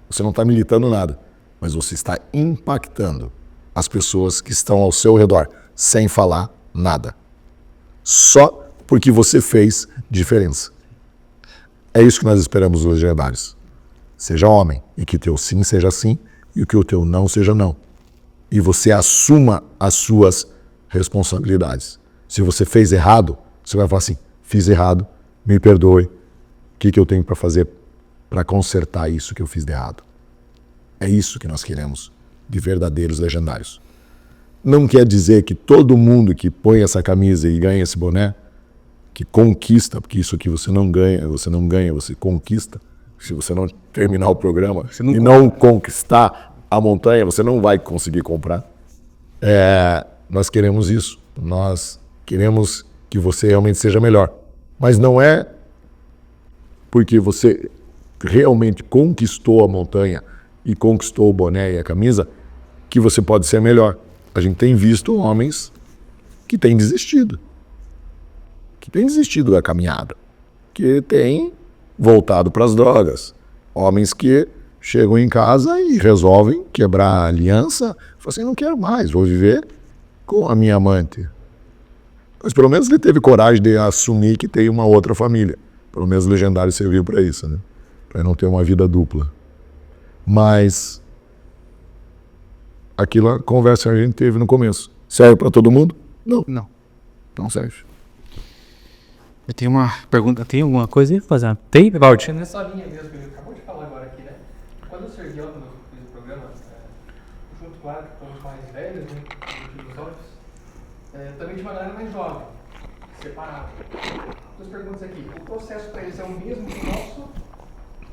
Você não está militando nada, mas você está impactando as pessoas que estão ao seu redor, sem falar nada. Só porque você fez diferença. É isso que nós esperamos dos Legendários. Seja homem, e que o teu sim seja sim, e que o teu não seja não. E você assuma as suas responsabilidades. Se você fez errado, você vai falar assim, fiz errado, me perdoe, o que eu tenho para fazer para consertar isso que eu fiz de errado? É isso que nós queremos de verdadeiros legendários. Não quer dizer que todo mundo que põe essa camisa e ganha esse boné, que conquista, porque isso aqui você não ganha, você conquista. Se você não terminar o programa e não conquistar a montanha, você não vai conseguir comprar. Nós queremos isso. Nós queremos que você realmente seja melhor. Mas não é porque você realmente conquistou a montanha e conquistou o boné e a camisa que você pode ser melhor. A gente tem visto homens que têm desistido. Que têm desistido da caminhada. Que têm voltado para as drogas. Homens que chegam em casa e resolvem quebrar a aliança. Falam assim, não quero mais, vou viver com a minha amante. Mas pelo menos ele teve coragem de assumir que tem uma outra família. Pelo menos o Legendário serviu para isso, né? Para não ter uma vida dupla. Mas aquilo, a conversa que a gente teve no começo. Serve para todo mundo? Não. Não serve. Eu tenho uma pergunta, tem alguma coisa aí pra fazer? Tem, Valdir? Nessa linha mesmo que ele acabou de falar agora aqui, né? Quando o Serguel, quando eu fiz o programa, junto, claro, com os mais velhos, né, filosóficos, também de maneira mais jovem, separado. Duas perguntas aqui. O processo para eles é o mesmo que o nosso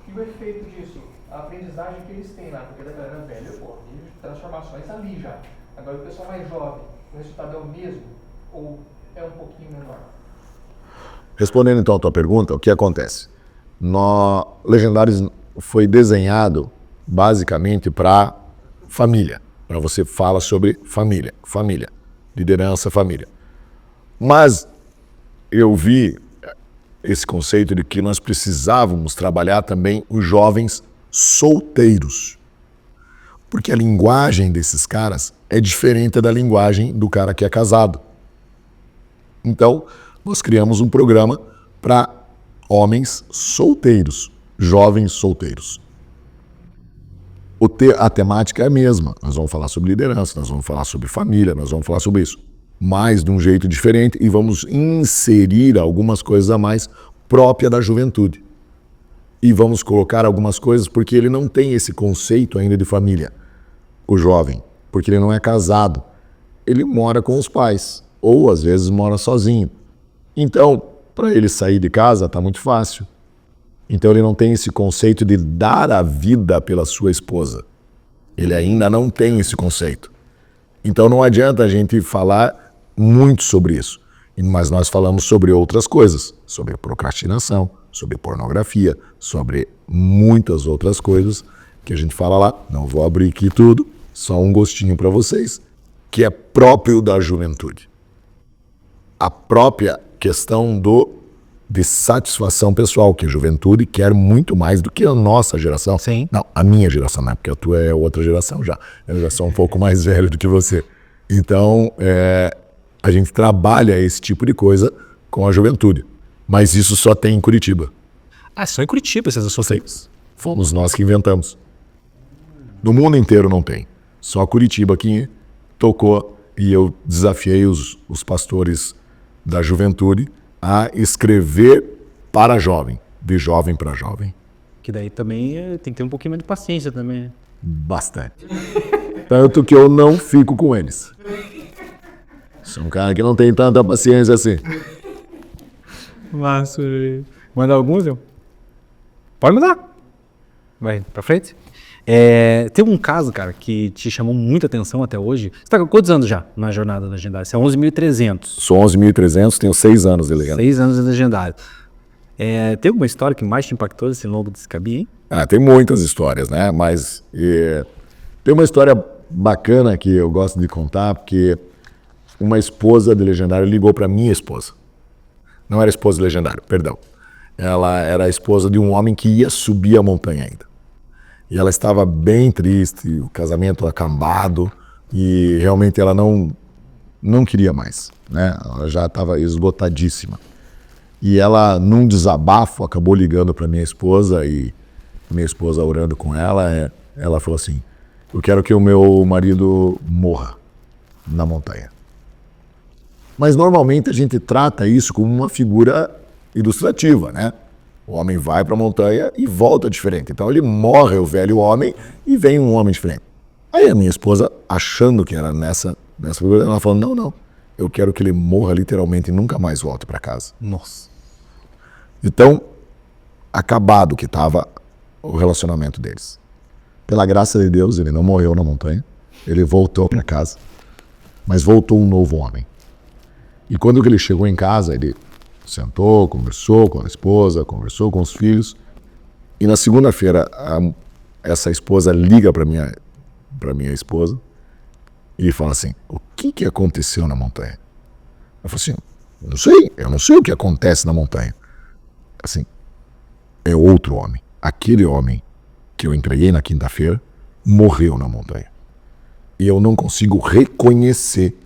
e o efeito disso, a aprendizagem que eles têm lá, porque da galera velha, pô, transformações ali já. Agora, o pessoal mais jovem, o resultado é o mesmo ou é um pouquinho menor? Respondendo então a tua pergunta, o que acontece? Legendários foi desenhado basicamente para família, para você falar sobre família, liderança, família. Mas eu vi esse conceito de que nós precisávamos trabalhar também os jovens solteiros. Porque a linguagem desses caras é diferente da linguagem do cara que é casado. Então, nós criamos um programa para homens solteiros, jovens solteiros. A temática é a mesma. Nós vamos falar sobre liderança, nós vamos falar sobre família, nós vamos falar sobre isso. Mas de um jeito diferente e vamos inserir algumas coisas a mais própria da juventude. E vamos colocar algumas coisas porque ele não tem esse conceito ainda de família, o jovem, porque ele não é casado. Ele mora com os pais, ou às vezes mora sozinho. Então, para ele sair de casa está muito fácil. Então ele não tem esse conceito de dar a vida pela sua esposa. Ele ainda não tem esse conceito. Então não adianta a gente falar muito sobre isso. Mas nós falamos sobre outras coisas, sobre procrastinação, sobre pornografia, sobre muitas outras coisas que a gente fala lá. Não vou abrir aqui tudo, só um gostinho para vocês, que é próprio da juventude. A própria questão de satisfação pessoal, que a juventude quer muito mais do que a nossa geração. Sim. Não, a minha geração, né? Porque a tua é outra geração já. Eu já sou um pouco mais velho do que você. Então, a gente trabalha esse tipo de coisa com a juventude. Mas isso só tem em Curitiba. Ah, só em Curitiba vocês solteiros. Fomos nós que inventamos. No mundo inteiro não tem. Só Curitiba que tocou e eu desafiei os pastores da juventude a escrever para jovem, de jovem para jovem. Que daí também tem que ter um pouquinho mais de paciência também. Bastante. Tanto que eu não fico com eles. Sou um cara que não tem tanta paciência assim. Mas, manda alguns, eu? Pode mandar. Vai pra frente. Tem um caso, cara, que te chamou muita atenção até hoje. Você tá com quantos anos já na jornada da Legendário? Você é 11.300. Sou 11.300, tenho 6 anos de Legendário. 6 anos de Legendário. Tem alguma história que mais te impactou desse longo desse caminho, hein? Tem muitas histórias, né? Mas tem uma história bacana que eu gosto de contar, porque uma esposa de Legendário ligou para minha esposa. Não era esposa de Legendário, perdão. Ela era a esposa de um homem que ia subir a montanha ainda. E ela estava bem triste, o casamento acabado, e realmente ela não queria mais, né? Ela já estava esgotadíssima. E ela, num desabafo, acabou ligando para minha esposa, e minha esposa orando com ela, ela falou assim: eu quero que o meu marido morra na montanha. Mas normalmente a gente trata isso como uma figura ilustrativa, né? O homem vai para a montanha e volta diferente. Então ele morre, o velho homem, e vem um homem diferente. Aí a minha esposa, achando que era nessa figura, ela falou: não, eu quero que ele morra literalmente e nunca mais volte para casa. Nossa. Então, acabado que estava o relacionamento deles. Pela graça de Deus, ele não morreu na montanha, ele voltou para casa, mas voltou um novo homem. E quando ele chegou em casa, ele sentou, conversou com a esposa, conversou com os filhos. E na segunda-feira, essa esposa liga para minha esposa e fala assim: o que aconteceu na montanha? Eu falo assim: eu não sei o que acontece na montanha. Assim, é outro homem. Aquele homem que eu entreguei na quinta-feira morreu na montanha. E eu não consigo reconhecer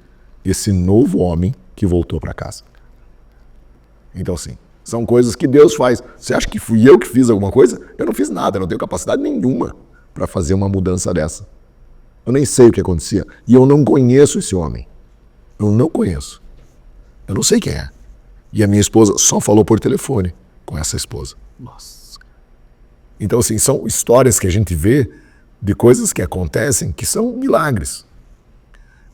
esse novo homem que voltou para casa. Então, assim, são coisas que Deus faz. Você acha que fui eu que fiz alguma coisa? Eu não fiz nada, eu não tenho capacidade nenhuma para fazer uma mudança dessa. Eu nem sei o que acontecia. E eu não conheço esse homem. Eu não conheço. Eu não sei quem é. E a minha esposa só falou por telefone com essa esposa. Nossa. Então, assim, são histórias que a gente vê de coisas que acontecem que são milagres.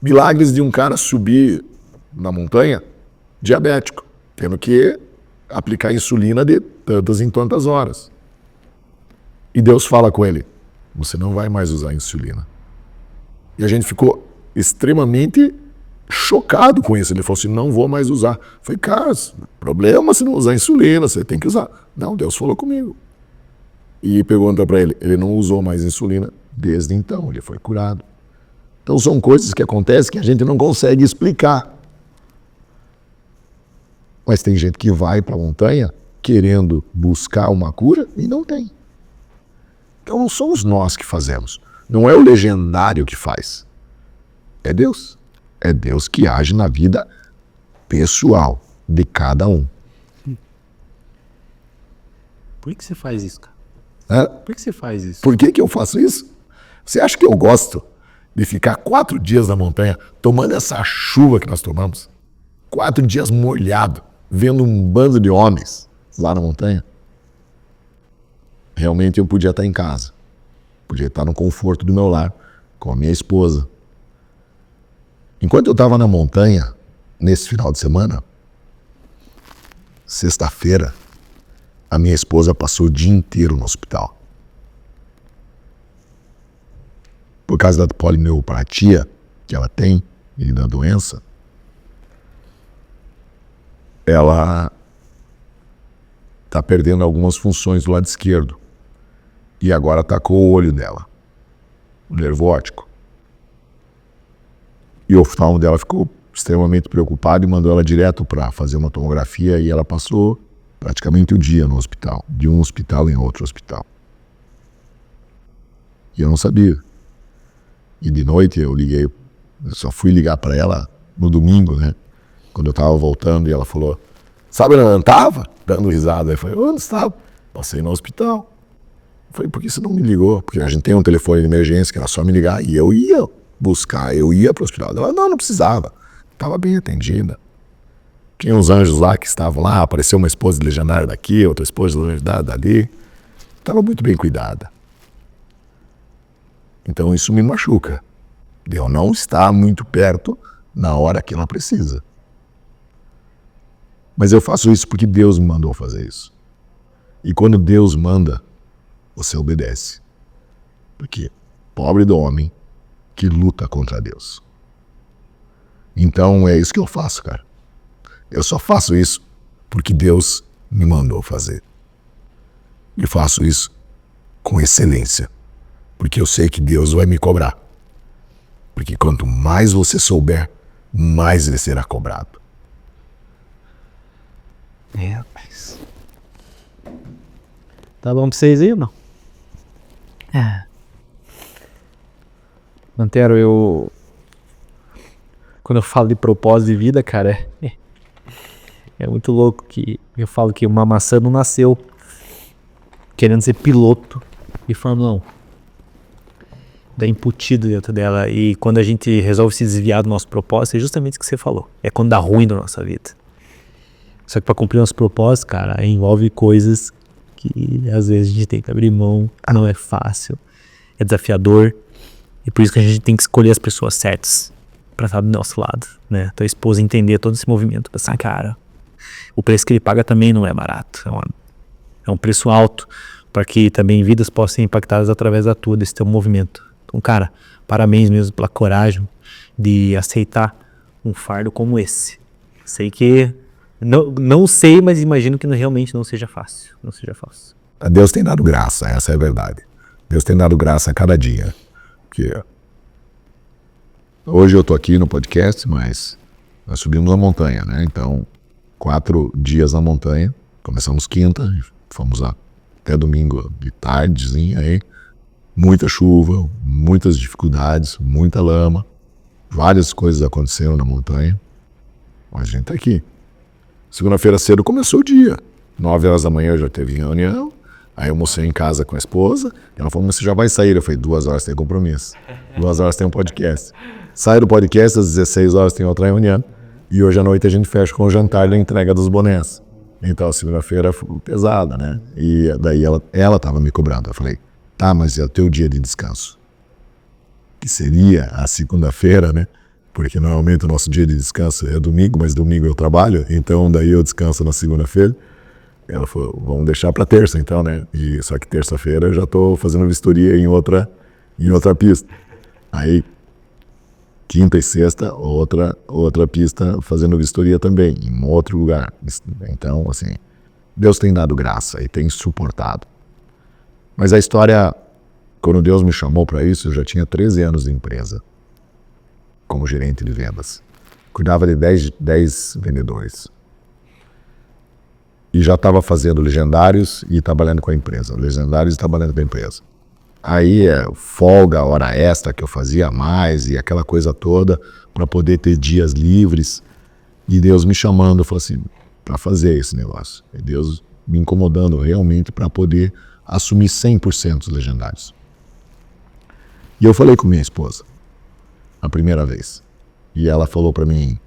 Milagres de um cara subir na montanha diabético, tendo que aplicar insulina de tantas em tantas horas. E Deus fala com ele, você não vai mais usar insulina. E a gente ficou extremamente chocado com isso. Ele falou assim, não vou mais usar. Eu falei, cara, problema se não usar insulina, você tem que usar. Não, Deus falou comigo. E pergunta para ele, ele não usou mais insulina desde então, ele foi curado. Então são coisas que acontecem que a gente não consegue explicar. Mas tem gente que vai para a montanha querendo buscar uma cura e não tem. Então não somos nós que fazemos. Não é o legendário que faz. É Deus. É Deus que age na vida pessoal de cada um. Por que você faz isso, cara? É? Por que você faz isso? Por que eu faço isso? Você acha que eu gosto de ficar 4 dias na montanha tomando essa chuva que nós tomamos? 4 dias molhado, vendo um bando de homens lá na montanha? Realmente eu podia estar em casa. Podia estar no conforto do meu lar, com a minha esposa. Enquanto eu estava na montanha, nesse final de semana, sexta-feira, a minha esposa passou o dia inteiro no hospital. Por causa da polineuropatia que ela tem e da doença, ela está perdendo algumas funções do lado esquerdo. E agora atacou o olho dela, o nervo óptico. E o oftalmo dela ficou extremamente preocupado e mandou ela direto para fazer uma tomografia e ela passou praticamente o dia no hospital, de um hospital em outro hospital. E eu não sabia. E de noite eu só fui ligar para ela no domingo, né? Quando eu estava voltando e ela falou, sabe onde eu estava? Dando risada. Aí eu falei, onde estava? Passei no hospital. Eu falei, por que você não me ligou? Porque a gente tem um telefone de emergência que era só me ligar e eu ia buscar, eu ia para o hospital. Ela, não precisava. Estava bem atendida. Tinha uns anjos lá que estavam lá, apareceu uma esposa de legendário daqui, outra esposa de legendário dali. Estava muito bem cuidada. Então isso me machuca. De eu não estar muito perto na hora que ela precisa. Mas eu faço isso porque Deus me mandou fazer isso. E quando Deus manda, você obedece. Porque pobre do homem que luta contra Deus. Então é isso que eu faço, cara. Eu só faço isso porque Deus me mandou fazer. E faço isso com excelência. Porque eu sei que Deus vai me cobrar. Porque quanto mais você souber, mais ele será cobrado. Rapaz. Tá bom pra vocês aí ou não? Antero, quando eu falo de propósito de vida, cara, é muito louco que eu falo que uma maçã não nasceu querendo ser piloto de Fórmula 1. Tá embutido dentro dela. E quando a gente resolve se desviar do nosso propósito, é justamente o que você falou. É quando dá ruim na nossa vida. Só que para cumprir nosso propósito, cara, envolve coisas que às vezes a gente tem que abrir mão. Não é fácil. É desafiador. E por isso que a gente tem que escolher as pessoas certas para estar do nosso lado, né? Tua esposa entender todo esse movimento. Pensar, cara, o preço que ele paga também não é barato. É um preço alto para que também vidas possam ser impactadas através desse teu movimento. Então, cara, parabéns mesmo pela coragem de aceitar um fardo como esse. Sei que... Não sei, mas imagino que realmente não seja fácil. Não seja fácil. Deus tem dado graça, essa é a verdade. Deus tem dado graça a cada dia. Porque hoje eu estou aqui no podcast, mas nós subimos a montanha, né? Então, 4 dias na montanha. Começamos quinta, fomos lá até domingo de tardezinha aí. Muita chuva, muitas dificuldades, muita lama. Várias coisas aconteceram na montanha. Mas a gente tá aqui. Segunda-feira cedo começou o dia. 9 horas da manhã eu já teve reunião. Aí eu almocei em casa com a esposa. Ela falou, mas você já vai sair? Eu falei, 2 horas tem compromisso. 2 horas tem um podcast. Saio do podcast, às 16 horas tem outra reunião. E hoje à noite a gente fecha com o jantar da entrega dos bonés. Então a segunda-feira foi pesada, né? E daí ela estava me cobrando. Eu falei, tá, mas é o teu dia de descanso. Que seria a segunda-feira, né? Porque normalmente o nosso dia de descanso é domingo, mas domingo eu trabalho, então daí eu descanso na segunda-feira. Ela falou, vamos deixar para terça então, né? E só que terça-feira eu já estou fazendo vistoria em outra pista. Aí quinta e sexta, outra pista fazendo vistoria também, em outro lugar. Então, assim, Deus tem dado graça e tem suportado. Mas a história, quando Deus me chamou para isso, eu já tinha 13 anos de empresa, como gerente de vendas. Cuidava de 10 vendedores. E já estava fazendo legendários e trabalhando com a empresa. Legendários e trabalhando com a empresa. Aí folga, hora extra que eu fazia mais e aquela coisa toda para poder ter dias livres. E Deus me chamando, falou assim, para fazer esse negócio. E Deus me incomodando realmente para poder assumir 100% dos legendários. E eu falei com minha esposa, a primeira vez. E ela falou para mim,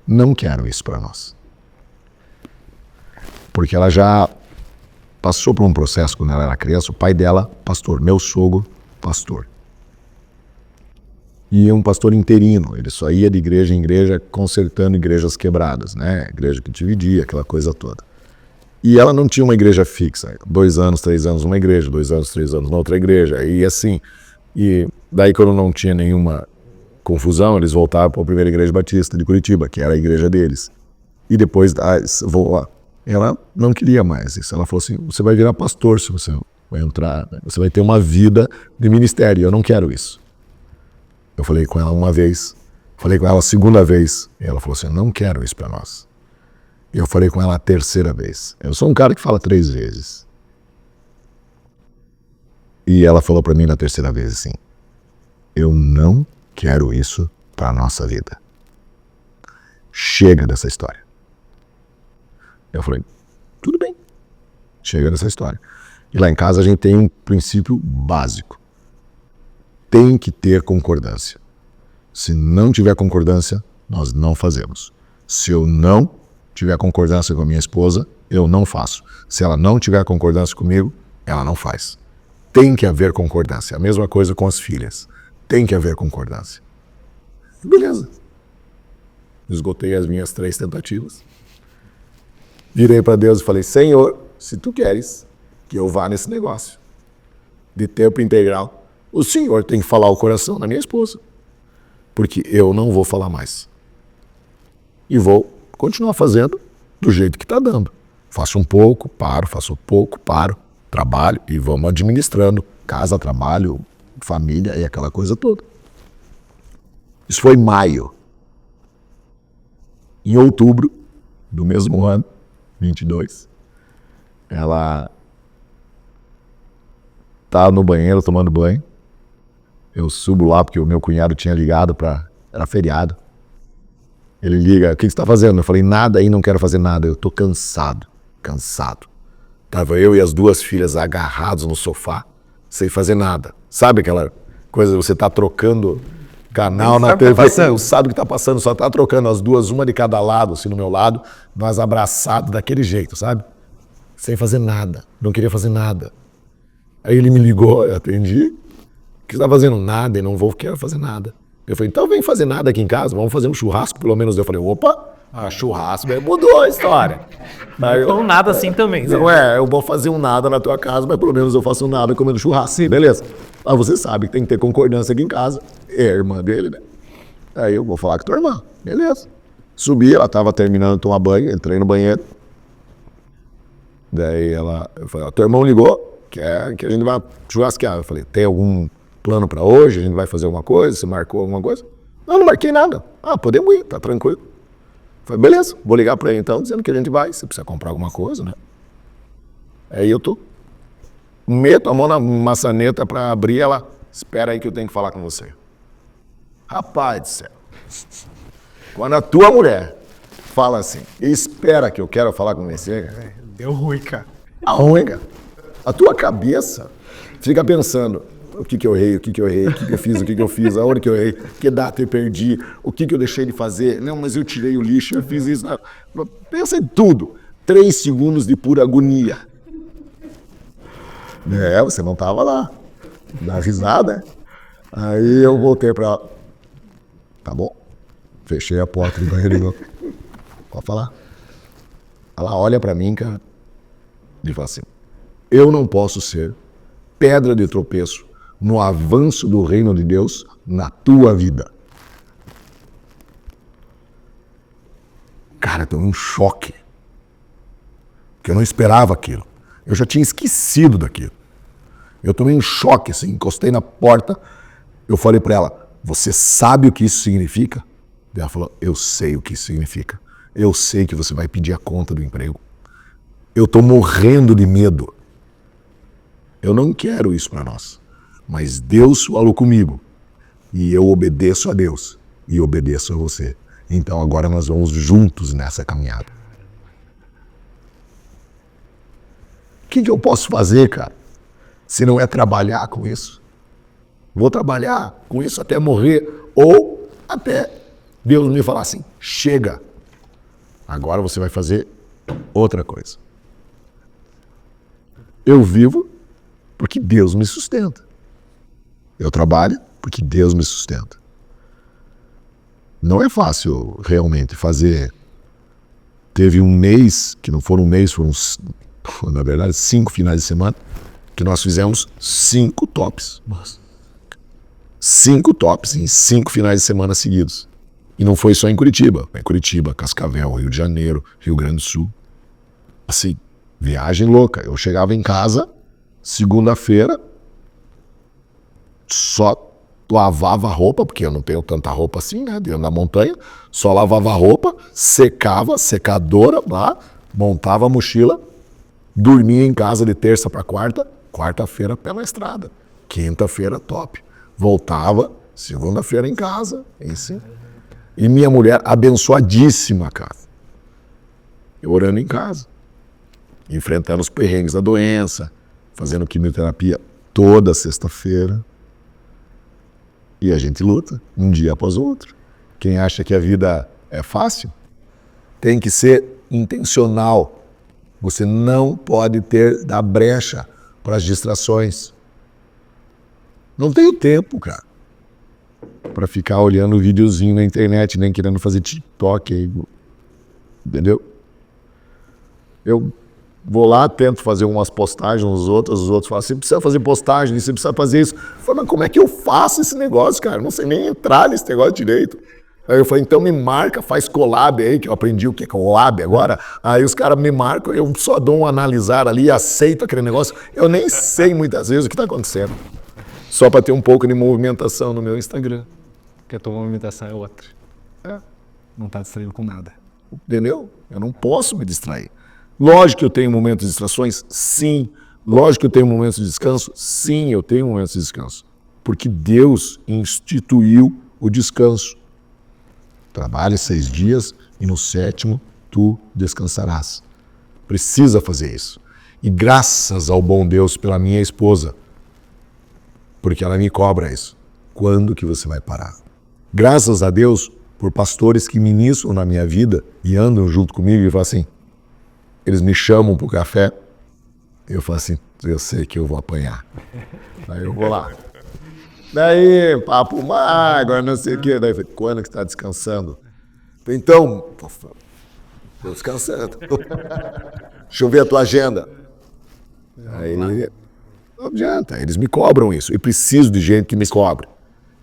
não quero isso para nós. Porque ela já passou por um processo quando ela era criança, o pai dela, pastor, meu sogro, pastor. E um pastor interino, ele só ia de igreja em igreja consertando igrejas quebradas, né? Igreja que dividia, aquela coisa toda. E ela não tinha uma igreja fixa, 2 anos, 3 anos numa igreja, 2 anos, 3 anos na outra igreja, e assim. E daí quando não tinha nenhuma confusão, eles voltavam para a primeira igreja batista de Curitiba, que era a igreja deles. E depois, ela não queria mais isso. Ela falou assim, você vai virar pastor se você vai entrar, né? Você vai ter uma vida de ministério, eu não quero isso. Eu falei com ela uma vez, falei com ela a segunda vez, e ela falou assim, não quero isso para nós. E eu falei com ela a terceira vez. Eu sou um cara que fala 3 vezes. E ela falou para mim na terceira vez assim, eu não quero isso para a nossa vida. Chega dessa história. Eu falei, tudo bem, chega dessa história. E lá em casa a gente tem um princípio básico. Tem que ter concordância. Se não tiver concordância, nós não fazemos. Se eu não tiver concordância com a minha esposa, eu não faço. Se ela não tiver concordância comigo, ela não faz. Tem que haver concordância. A mesma coisa com as filhas. Tem que haver concordância. Beleza. Esgotei as minhas 3 tentativas. Virei para Deus e falei, Senhor, se tu queres que eu vá nesse negócio de tempo integral, o Senhor tem que falar o coração da minha esposa. Porque eu não vou falar mais. E vou continuar fazendo do jeito que está dando. Faço um pouco, paro, faço um pouco, paro, trabalho e vamos administrando. Casa, trabalho, família e aquela coisa toda. Isso foi em maio. Em outubro do mesmo ano, 22, ela tá no banheiro tomando banho. Eu subo lá porque o meu cunhado tinha ligado era feriado. Ele liga, o que você tá fazendo? Eu falei, nada aí, não quero fazer nada, eu tô cansado. Tava eu e as 2 filhas agarrados no sofá, sem fazer nada. Sabe aquela coisa, você tá trocando canal na TV, não sabe o que tá passando, só tá trocando as 2, uma de cada lado, assim no meu lado, nós abraçados daquele jeito, sabe? Sem fazer nada, não queria fazer nada. Aí ele me ligou, eu atendi, que você tá fazendo nada e não quero fazer nada. Eu falei, então vem fazer nada aqui em casa, vamos fazer um churrasco pelo menos. Eu falei, opa, churrasco, mudou a história. Então nada assim também. Não eu vou fazer um nada na tua casa, mas pelo menos eu faço um nada comendo churrasco. Sim, beleza. Mas você sabe que tem que ter concordância aqui em casa. É a irmã dele, né? Aí eu vou falar com tua irmã, beleza. Subi, ela tava terminando de tomar banho, entrei no banheiro. Daí eu falei, teu irmão ligou, que a gente vai churrasquear. Eu falei, tem algum plano pra hoje? A gente vai fazer alguma coisa? Você marcou alguma coisa? Não marquei nada. Podemos ir, tá tranquilo. Eu falei, beleza, vou ligar pra ele então, dizendo que a gente vai, se precisa comprar alguma coisa, né? Aí eu meto a mão na maçaneta pra abrir, ela, espera aí que eu tenho que falar com você. Rapaz do céu. Quando a tua mulher fala assim, espera que eu quero falar com você, deu ruim, cara. Ruim, cara. A tua cabeça fica pensando, o que eu errei, o que eu fiz, aonde que eu errei, que data eu perdi, o que eu deixei de fazer, não, mas eu tirei o lixo, eu fiz isso. Pensa em tudo. 3 segundos de pura agonia. Você não estava lá. Dá risada. Aí eu voltei para ela. Tá bom. Fechei a porta do banheiro e digo, pode falar. Ela olha para mim, cara, e fala assim, eu não posso ser pedra de tropeço no avanço do reino de Deus na tua vida. Cara, eu tomei um choque. Porque eu não esperava aquilo. Eu já tinha esquecido daquilo. Eu tomei um choque, assim, encostei na porta. Eu falei para ela, você sabe o que isso significa? E ela falou, eu sei o que isso significa. Eu sei que você vai pedir a conta do emprego. Eu estou morrendo de medo. Eu não quero isso para nós. Mas Deus falou comigo. E eu obedeço a Deus. E obedeço a você. Então agora nós vamos juntos nessa caminhada. O que eu posso fazer, cara? Se não é trabalhar com isso. Vou trabalhar com isso até morrer. Ou até Deus me falar assim, chega. Agora você vai fazer outra coisa. Eu vivo porque Deus me sustenta. Eu trabalho porque Deus me sustenta. Não é fácil realmente fazer. Teve um mês, que não foram um mês, foram, na verdade, 5 finais de semana, que nós fizemos 5 tops. 5 tops em 5 finais de semana seguidos. E não foi só em Curitiba. Foi em Curitiba, Cascavel, Rio de Janeiro, Rio Grande do Sul. Assim, viagem louca. Eu chegava em casa, segunda-feira, só lavava a roupa, porque eu não tenho tanta roupa assim, né, dentro da montanha. Só lavava a roupa, secava, secadora, lá, montava a mochila, dormia em casa de terça para quarta, quarta-feira pela estrada, quinta-feira top. Voltava, segunda-feira em casa, assim. E minha mulher abençoadíssima, cara. Eu orando em casa, enfrentando os perrengues da doença, fazendo quimioterapia toda sexta-feira. E a gente luta, um dia após o outro. Quem acha que a vida é fácil, tem que ser intencional. Você não pode dar brecha para as distrações. Não tenho tempo, cara, para ficar olhando videozinho na internet, nem querendo fazer TikTok, entendeu? Eu vou lá, tento fazer umas postagens, os outros falam, você precisa fazer postagem, você precisa fazer isso. Eu falo, mas como é que eu faço esse negócio, cara? Eu não sei nem entrar nesse negócio direito. Aí eu falei, então me marca, faz collab aí, que eu aprendi o que é collab agora. Aí os caras me marcam, eu só dou um analisar ali, aceito aquele negócio. Eu nem sei muitas vezes o que está acontecendo. Só para ter um pouco de movimentação no meu Instagram. Porque a tua movimentação é outra. Não está distraído com nada. Entendeu? Eu não posso me distrair. Lógico que eu tenho momentos de distrações? Sim. Lógico que eu tenho momentos de descanso? Sim, eu tenho momentos de descanso. Porque Deus instituiu o descanso. Trabalhe 6 dias e no 7º tu descansarás. Precisa fazer isso. E graças ao bom Deus pela minha esposa, porque ela me cobra isso. Quando que você vai parar? Graças a Deus por pastores que ministram na minha vida e andam junto comigo e falam assim, eles me chamam para o café, eu falo assim, eu sei que eu vou apanhar. Aí eu vou lá. Daí, papo mais, agora não sei o quê. Daí eu falei, quando que você está descansando? Então, estou descansando. Deixa eu ver a tua agenda. Aí, não adianta, eles me cobram isso. Eu preciso de gente que me cobre.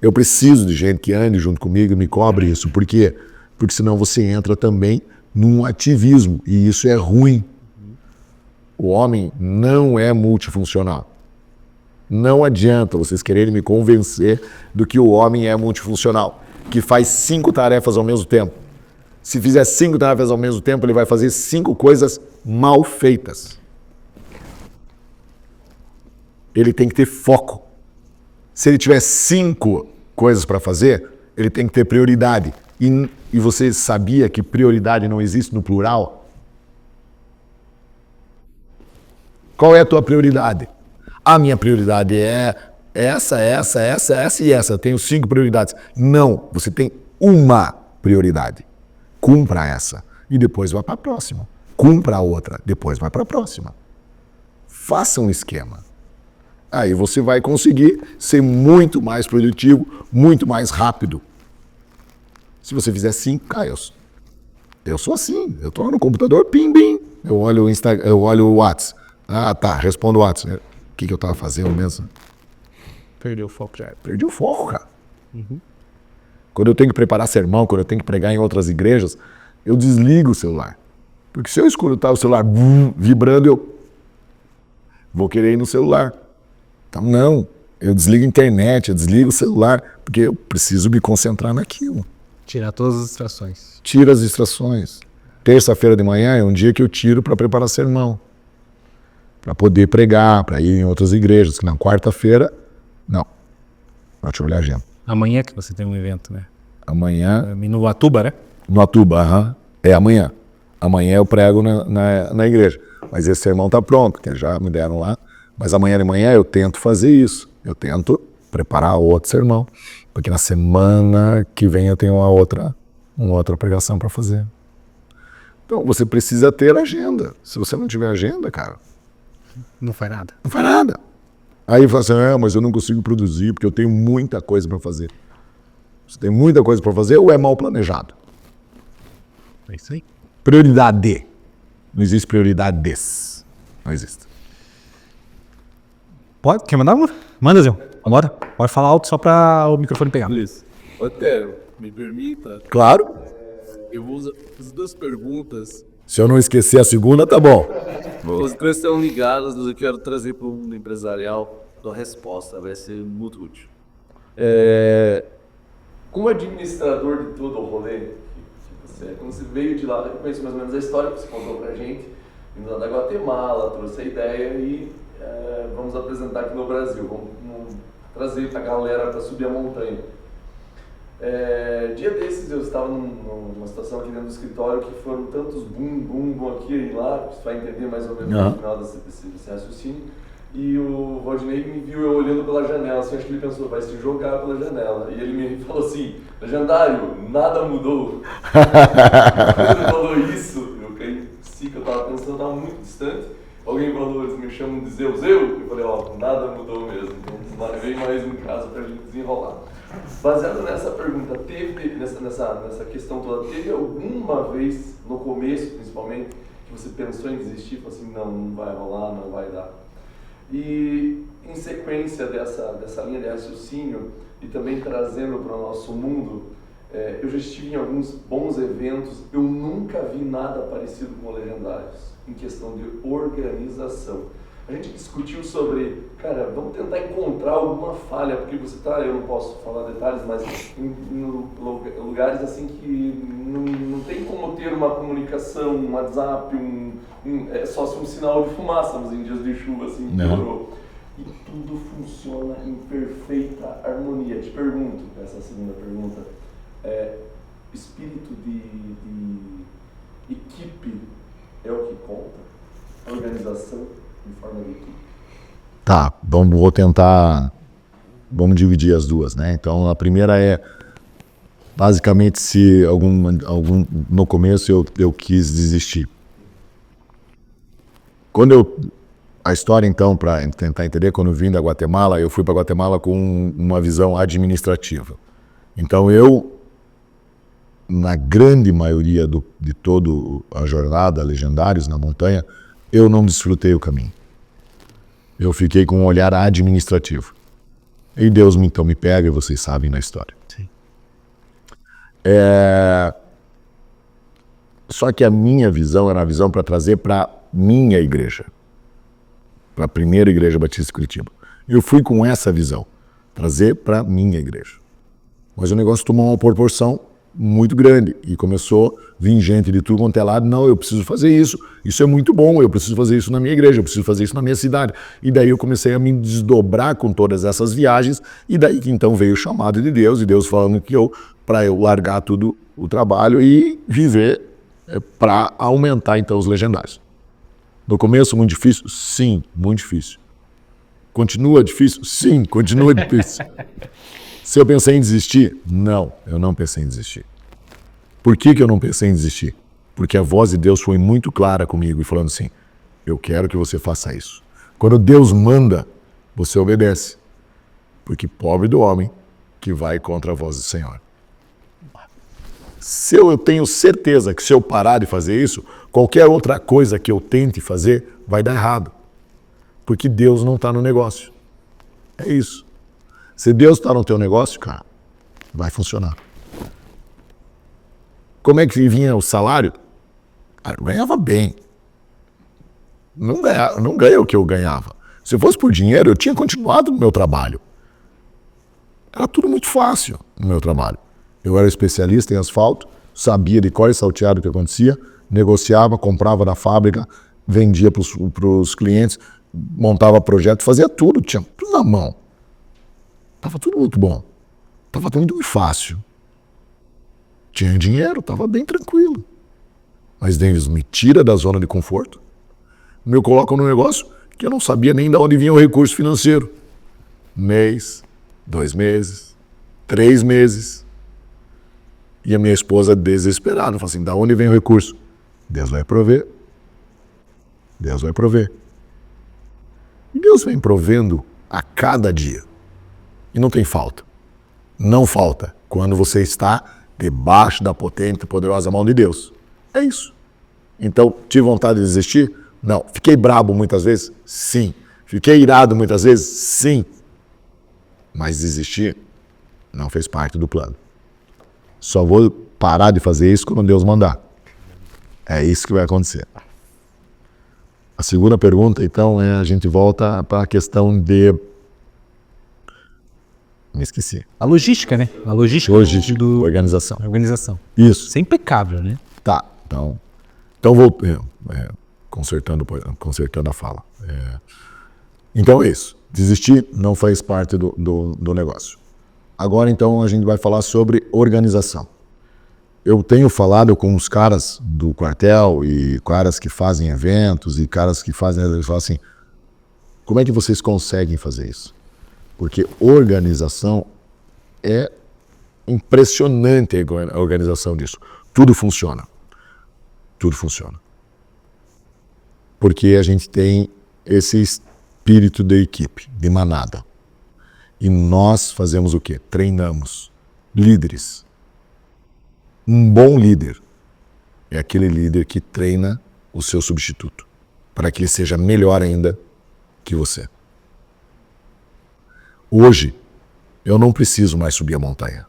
Eu preciso de gente que ande junto comigo e me cobre isso. Por quê? Porque senão você entra também num ativismo, e isso é ruim. O homem não é multifuncional. Não adianta vocês quererem me convencer do que o homem é multifuncional, que faz 5 tarefas ao mesmo tempo. Se fizer 5 tarefas ao mesmo tempo, ele vai fazer 5 coisas mal feitas. Ele tem que ter foco. Se ele tiver 5 coisas para fazer, ele tem que ter prioridade. E você sabia que prioridade não existe no plural? Qual é a tua prioridade? A minha prioridade é essa e essa. Eu tenho 5 prioridades. Não, você tem uma prioridade. Cumpra essa. E depois vá para a próxima. cumpra a outra, depois vai para a próxima. Faça um esquema. Aí você vai conseguir ser muito mais produtivo, muito mais rápido. Se você fizer assim, eu sou assim. Eu estou no computador, pim, bim. Eu olho o Instagram, eu olho o WhatsApp. Ah, tá, respondo o WhatsApp. O que eu estava fazendo mesmo? Perdeu o foco já. Perdi o foco, cara. Quando eu tenho que preparar sermão, quando eu tenho que pregar em outras igrejas, eu desligo o celular. Porque se eu escutar o celular vibrando, eu vou querer ir no celular. Então, não. Eu desligo a internet, eu desligo o celular, porque eu preciso me concentrar naquilo. Tirar todas as distrações. Tira as distrações. Terça-feira de manhã é um dia que eu tiro para preparar sermão. Para poder pregar, para ir em outras igrejas. Que na quarta-feira, não. Deixa eu olhar a agenda. Amanhã que você tem um evento, né? Amanhã... No Atuba, né? No Atuba, é amanhã. Amanhã eu prego na igreja. Mas esse sermão está pronto, que já me deram lá. Mas amanhã de manhã eu tento fazer isso. Eu tento preparar outro sermão. Porque na semana que vem eu tenho uma outra pregação para fazer. Então você precisa ter agenda. Se você não tiver agenda, cara... Não faz nada. Não faz nada. Aí fala assim, mas eu não consigo produzir porque eu tenho muita coisa para fazer. Você tem muita coisa para fazer ou é mal planejado? É isso aí. Prioridade. Não existe prioridades. Não existe. Pode? Quer mandar uma? Manda, Zé. Bora. Pode falar alto só para o microfone pegar. Beleza. Otero, me permita? Claro. Eu vou usar as duas perguntas. Se eu não esquecer a segunda, tá bom. As duas estão ligadas, eu quero trazer para o mundo empresarial a resposta, vai ser muito útil. Como administrador de todo o rolê, quando você veio de lá, eu conheço mais ou menos a história que você contou pra gente, vindo lá da Guatemala, trouxe a ideia e vamos apresentar aqui no Brasil, vamos trazer a galera para subir a montanha. Dia desses eu estava numa situação aqui dentro do escritório que foram tantos bum aqui e lá, você vai entender mais ou menos no final desse raciocínio. E o Valdinei me viu eu olhando pela janela, assim, acho que ele pensou, vai se jogar pela janela. E ele me falou assim, legendário, nada mudou. Quando ele falou isso, eu caí, sim, que eu estava pensando, estava muito distante. Alguém falou, eles me chamam de Zeus, eu falei, nada mudou mesmo. Então veio mais um caso para a gente desenrolar. Baseado nessa pergunta, nessa questão toda, teve alguma vez, no começo principalmente, que você pensou em desistir, falou assim, não vai rolar, não vai dar? E em sequência dessa linha de raciocínio e também trazendo para o nosso mundo, eu já estive em alguns bons eventos, eu nunca vi nada parecido com o Legendários, em questão de organização. A gente discutiu sobre, cara, vamos tentar encontrar alguma falha, porque você está, eu não posso falar detalhes, mas em lugares assim que não tem como ter uma comunicação, um WhatsApp, é só um sinal de fumaça, mas em dias de chuva assim, piorou. E tudo funciona em perfeita harmonia. Te pergunto, essa é a segunda pergunta, espírito de equipe é o que conta? Organização de forma de equipe? Tá, vou tentar, vamos dividir as duas, né? Então a primeira é, basicamente, se no começo eu quis desistir. A história então, para tentar entender, quando eu vim da Guatemala, eu fui para Guatemala com uma visão administrativa. Então na grande maioria de toda a jornada Legendários na montanha, eu não desfrutei o caminho. Eu fiquei com um olhar administrativo. E Deus então me pega, e vocês sabem da história. Sim. Só que a minha visão era a visão para trazer para minha igreja. Para a primeira igreja Batista de Curitiba. Eu fui com essa visão. Trazer para minha igreja. Mas o negócio tomou uma proporção muito grande. E começou a vir gente de tudo quanto é lado. Não, eu preciso fazer isso. Isso é muito bom. Eu preciso fazer isso na minha igreja. Eu preciso fazer isso na minha cidade. E daí eu comecei a me desdobrar com todas essas viagens. E daí que então veio o chamado de Deus. E Deus falando que para eu largar tudo o trabalho e viver para aumentar então os Legendários. No começo, muito difícil? Sim, muito difícil. Continua difícil? Sim, continua difícil. Se eu pensei em desistir? Não, eu não pensei em desistir. Por que eu não pensei em desistir? Porque a voz de Deus foi muito clara comigo e falando assim, eu quero que você faça isso. Quando Deus manda, você obedece. Porque pobre do homem que vai contra a voz do Senhor. Eu tenho certeza que se eu parar de fazer isso, qualquer outra coisa que eu tente fazer vai dar errado. Porque Deus não está no negócio. É isso. Se Deus está no teu negócio, cara, vai funcionar. Como é que vinha o salário? Eu ganhava bem. Não ganhei o que eu ganhava. Se fosse por dinheiro, eu tinha continuado no meu trabalho. Era tudo muito fácil no meu trabalho. Eu era especialista em asfalto, sabia de cor e salteado o que acontecia, negociava, comprava na fábrica, vendia para os clientes, montava projeto, fazia tudo, tinha tudo na mão. Estava tudo muito bom. Estava tudo muito fácil. Tinha dinheiro, estava bem tranquilo. Mas Deus me tira da zona de conforto, me coloca num negócio que eu não sabia nem de onde vinha o recurso financeiro. Mês, 2 meses, 3 meses. E a minha esposa desesperada, fala assim, da onde vem o recurso? Deus vai prover. Deus vai prover. E Deus vem provendo a cada dia. E não tem falta. Não falta quando você está debaixo da potente e poderosa mão de Deus. É isso. Então, tive vontade de desistir? Não. Fiquei brabo muitas vezes? Sim. Fiquei irado muitas vezes? Sim. Mas desistir não fez parte do plano. Só vou parar de fazer isso quando Deus mandar. É isso que vai acontecer. A segunda pergunta, então, a gente volta para a questão de... Me esqueci. A logística, né? A logística, organização. Organização. Isso. Isso é impecável, né? Tá, então vou consertando a fala. Então é isso. Desistir não faz parte do negócio. Agora, então, a gente vai falar sobre organização. Eu tenho falado com os caras do quartel e caras que fazem eventos e caras que fazem... Eles falam assim, como é que vocês conseguem fazer isso? Porque organização é impressionante a organização disso. Tudo funciona. Tudo funciona. Porque a gente tem esse espírito de equipe, de manada. E nós fazemos o quê? Treinamos líderes. Um bom líder é aquele líder que treina o seu substituto para que ele seja melhor ainda que você. Hoje, eu não preciso mais subir a montanha.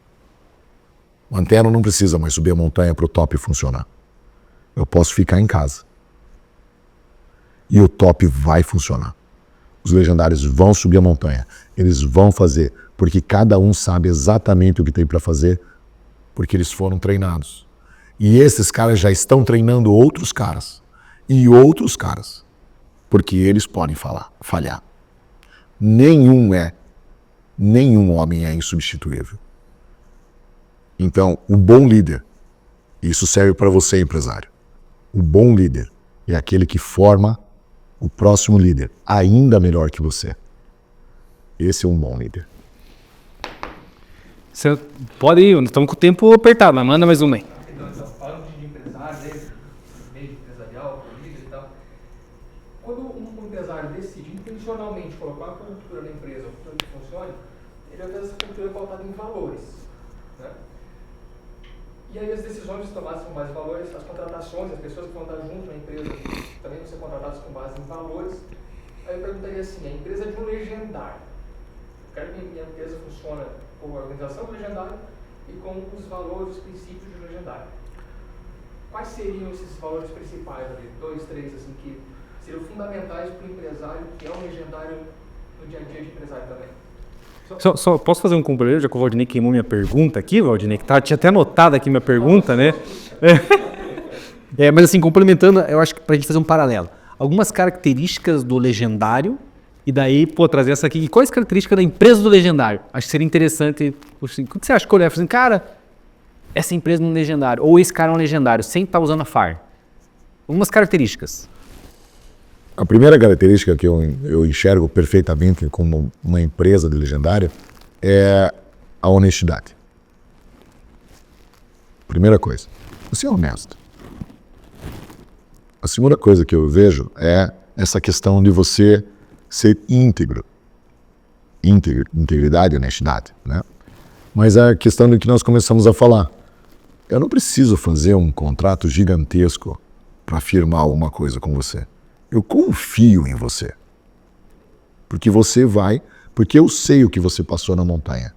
O Antero não precisa mais subir a montanha para o top funcionar. Eu posso ficar em casa. E o top vai funcionar. Os legendários vão subir a montanha. Eles vão fazer, porque cada um sabe exatamente o que tem para fazer, porque eles foram treinados. E esses caras já estão treinando outros caras. E outros caras. Porque eles podem falhar. Nenhum homem é insubstituível. Então, o bom líder, isso serve para você, empresário. O bom líder é aquele que forma o próximo líder, ainda melhor que você. Esse é um bom líder. Você pode ir, estamos com o tempo apertado, mas manda mais uma aí. Então, falando de empresário, meio empresarial, líder e tal, quando um empresário decide intencionalmente colocar uma cultura na empresa, uma cultura que funcione, ele vai ter essa cultura pautada em valores. Né? E aí as decisões tomadas com base em valores, as contratações, as pessoas que vão estar junto na empresa também vão ser contratadas com base em valores. Aí eu perguntaria assim, a empresa de um legendário. Eu quero que minha empresa funcione com a organização do legendário e com os valores, os princípios do legendário. Quais seriam esses valores principais ali? 2, 3, assim, que seriam fundamentais para o empresário que é um legendário no dia a dia de empresário também? Só posso fazer um complemento, já que o Valdinei queimou minha pergunta aqui, Valdinei, que tinha até anotado aqui minha pergunta, né? Mas assim, complementando, eu acho que para a gente fazer um paralelo. Algumas características do legendário, e daí, trazer essa aqui. E quais características da empresa do legendário? Acho que seria interessante. Assim, o que você acha que eu olhar? Assim, cara, essa empresa é um legendário, ou esse cara é um legendário, sem estar usando a FAR. Algumas características. A primeira característica que eu enxergo perfeitamente como uma empresa de legendária é a honestidade. Primeira coisa, você é honesto. A segunda coisa que eu vejo é essa questão de você ser íntegro. Integridade e honestidade, né? Mas é a questão de que nós começamos a falar. Eu não preciso fazer um contrato gigantesco para firmar alguma coisa com você. Eu confio em você. Porque você vai, porque eu sei o que você passou na montanha.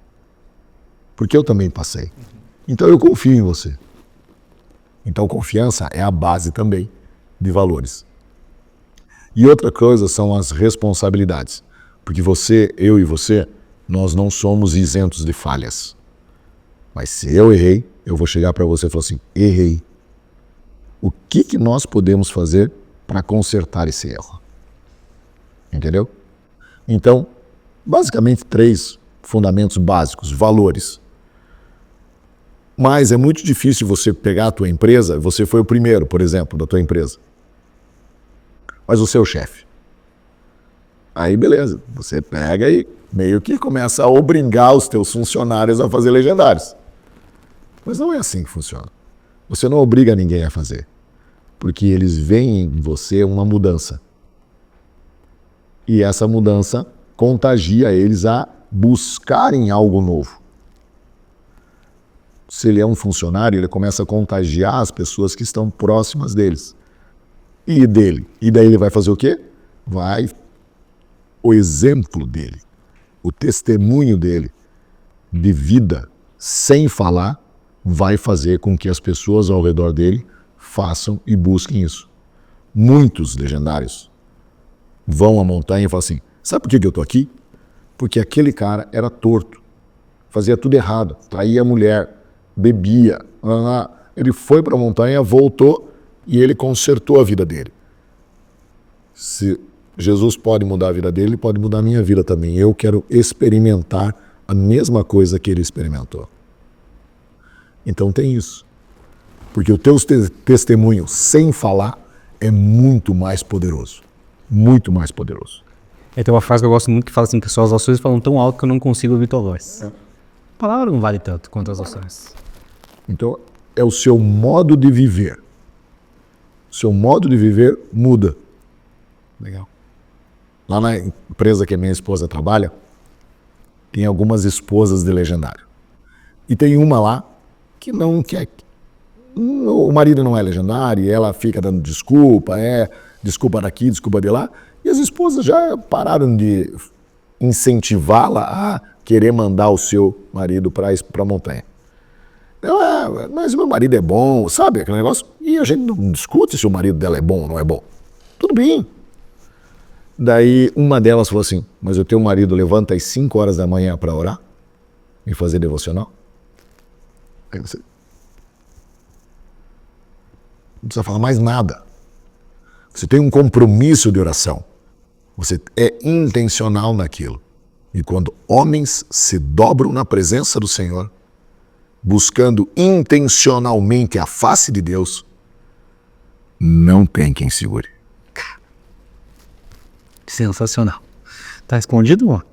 Porque eu também passei. Então eu confio em você. Então confiança é a base também de valores. E outra coisa são as responsabilidades. Porque você, eu e você, nós não somos isentos de falhas. Mas se eu errei, eu vou chegar para você e falar assim, errei. O que nós podemos fazer para consertar esse erro? Entendeu? Então, basicamente 3 fundamentos básicos, valores. Mas é muito difícil você pegar a tua empresa, você foi o primeiro, por exemplo, da tua empresa. Mas o seu chefe. Aí beleza, você pega e meio que começa a obrigar os teus funcionários a fazer legendários. Mas não é assim que funciona. Você não obriga ninguém a fazer. Porque eles veem em você uma mudança. E essa mudança contagia eles a buscarem algo novo. Se ele é um funcionário, ele começa a contagiar as pessoas que estão próximas deles. E dele. E daí ele vai fazer o quê? O exemplo dele, o testemunho dele de vida, sem falar, vai fazer com que as pessoas ao redor dele façam e busquem isso. Muitos legendários vão à montanha e falam assim, sabe por que eu estou aqui? Porque aquele cara era torto, fazia tudo errado, traía a mulher, bebia. Ele foi para a montanha, voltou e ele consertou a vida dele. Se Jesus pode mudar a vida dele, ele pode mudar a minha vida também. Eu quero experimentar a mesma coisa que ele experimentou. Então tem isso. Porque o teu testemunho sem falar é muito mais poderoso. Muito mais poderoso. Tem uma frase que eu gosto muito que fala assim, que suas ações falam tão alto que eu não consigo ouvir tua voz. A palavra não vale tanto quanto as ações. Então é o seu modo de viver. O seu modo de viver muda. Legal. Lá na empresa que a minha esposa trabalha, tem algumas esposas de legendário. E tem uma lá que não quer. O marido não é legendário, e ela fica dando desculpa daqui, desculpa de lá. E as esposas já pararam de incentivá-la a querer mandar o seu marido para a montanha. Mas o meu marido é bom, sabe aquele negócio? E a gente não discute se o marido dela é bom ou não é bom. Tudo bem. Daí uma delas falou assim, mas o teu marido levanta às 5 horas da manhã para orar e fazer devocional? Aí você não precisa falar mais nada. Você tem um compromisso de oração. Você é intencional naquilo. E quando homens se dobram na presença do Senhor, buscando intencionalmente a face de Deus, não tem quem segure. Sensacional. Tá escondido, mano?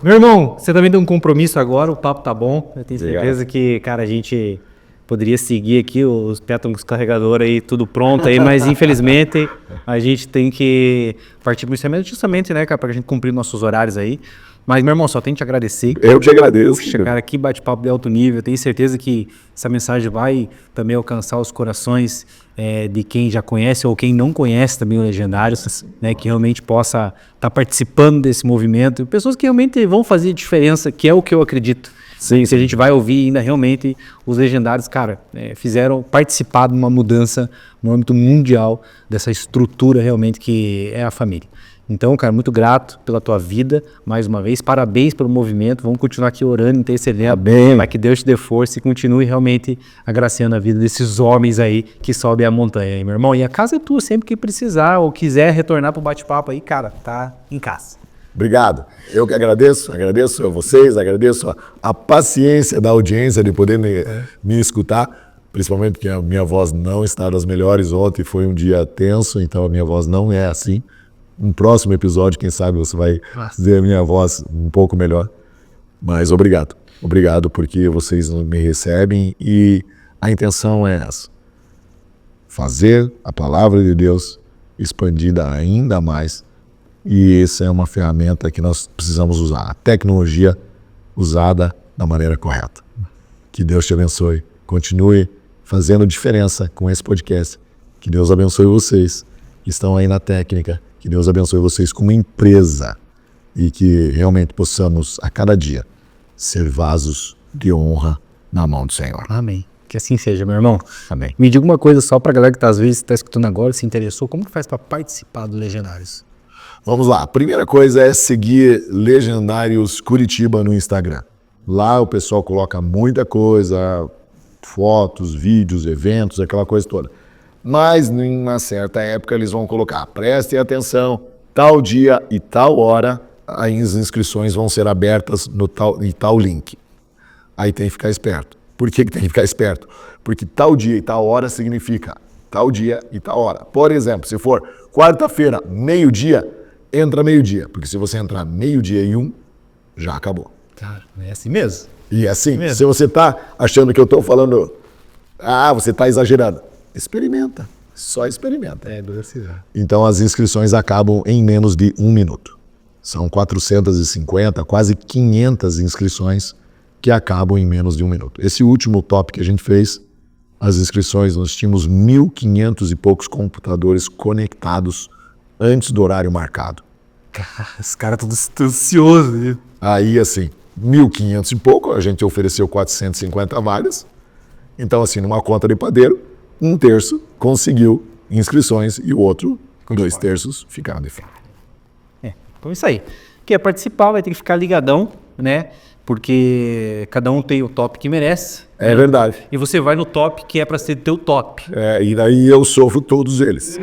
Meu irmão, você também tem um compromisso agora, o papo tá bom. Eu tenho certeza que, cara, a gente poderia seguir aqui os pétalos carregadores aí, tudo pronto aí, mas infelizmente a gente tem que partir para o encerramento justamente, né, cara, para a gente cumprir nossos horários aí. Mas, meu irmão, só tenho que te agradecer. Eu te agradeço. Puxa, cara, que bate-papo de alto nível. Tenho certeza que essa mensagem vai também alcançar os corações de quem já conhece ou quem não conhece também o Legendários, né, que realmente possa estar participando desse movimento. Pessoas que realmente vão fazer diferença, que é o que eu acredito. Sim. Se a gente vai ouvir ainda realmente os Legendários, cara, participaram de uma mudança no âmbito mundial dessa estrutura realmente que é a família. Então, cara, muito grato pela tua vida, mais uma vez, parabéns pelo movimento, vamos continuar aqui orando, intercedendo, para que Deus te dê força e continue realmente agraciando a vida desses homens aí que sobem a montanha, aí, meu irmão. E a casa é tua, sempre que precisar ou quiser retornar pro bate-papo aí, cara, tá em casa. Obrigado. Eu que agradeço a vocês, agradeço a paciência da audiência de poder me escutar, principalmente porque a minha voz não está das melhores. Ontem foi um dia tenso, então a minha voz não é assim. Um próximo episódio, quem sabe você vai ver a minha voz um pouco melhor. Mas obrigado. Obrigado porque vocês me recebem e a intenção é essa. fazer a palavra de Deus expandida ainda mais. E essa é uma ferramenta que nós precisamos usar. A tecnologia usada da maneira correta. Que Deus te abençoe. Continue fazendo diferença com esse podcast. Que Deus abençoe vocês que estão aí na técnica. Que Deus abençoe vocês como empresa. E que realmente possamos, a cada dia, ser vasos de honra na mão do Senhor. Amém. Que assim seja, meu irmão. Amém. Me diga uma coisa só pra galera que às vezes está escutando agora, se interessou, como que faz para participar do Legendários? Vamos lá. A primeira coisa é seguir Legendários Curitiba no Instagram. Lá o pessoal coloca muita coisa, fotos, vídeos, eventos, aquela coisa toda. Mas em uma certa época eles vão colocar, prestem atenção, tal dia e tal hora as inscrições vão ser abertas no tal link. Aí tem que ficar esperto. Por que tem que ficar esperto? Porque tal dia e tal hora significa tal dia e tal hora. Por exemplo, se for quarta-feira, meio-dia, entra meio-dia. Porque se você entrar meio-dia e 1, já acabou. Cara, é assim mesmo. E é assim, mesmo. se você está achando que eu estou falando, você está exagerando, experimenta. Só experimenta. Então as inscrições acabam em menos de 1 minuto. São 450, quase 500 inscrições que acabam em menos de 1 minuto. Esse último top que a gente fez, as inscrições, nós tínhamos 1.500 e poucos computadores conectados antes do horário marcado. Cara, os caras estão ansiosos, né? Aí, assim, 1.500 e pouco, a gente ofereceu 450 vagas. Então, assim, numa conta de padeiro, 1/3 conseguiu inscrições e o outro, 2/3, ficaram de fora. Então isso aí. Quer participar, vai ter que ficar ligadão, né? Porque cada um tem o top que merece. É verdade. E você vai no top que é para ser teu top. E daí eu sofro todos eles.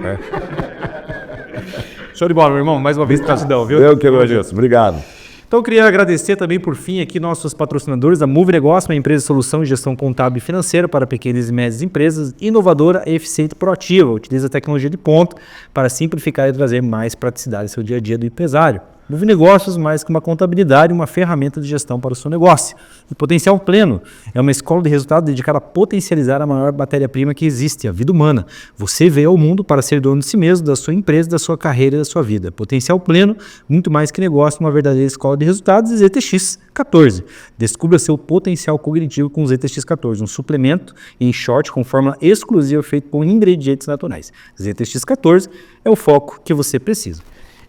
Show de bola, meu irmão. Mais uma vez, gratidão, viu? Eu que agradeço. Obrigado. Então eu queria agradecer também, por fim, aqui nossos patrocinadores, a Move Negócio, uma empresa de solução de gestão contábil e financeira para pequenas e médias empresas, inovadora, eficiente e proativa. Utiliza a tecnologia de ponta para simplificar e trazer mais praticidade ao seu dia a dia do empresário. Move Negócios, mais que uma contabilidade, uma ferramenta de gestão para o seu negócio. O Potencial Pleno é uma escola de resultados dedicada a potencializar a maior matéria-prima que existe, a vida humana. Você veio ao mundo para ser dono de si mesmo, da sua empresa, da sua carreira e da sua vida. Potencial Pleno, muito mais que negócio, uma verdadeira escola de resultados, e ZTX 14. Descubra seu potencial cognitivo com o ZTX 14, um suplemento em short com fórmula exclusiva feito com ingredientes naturais. ZTX 14 é o foco que você precisa.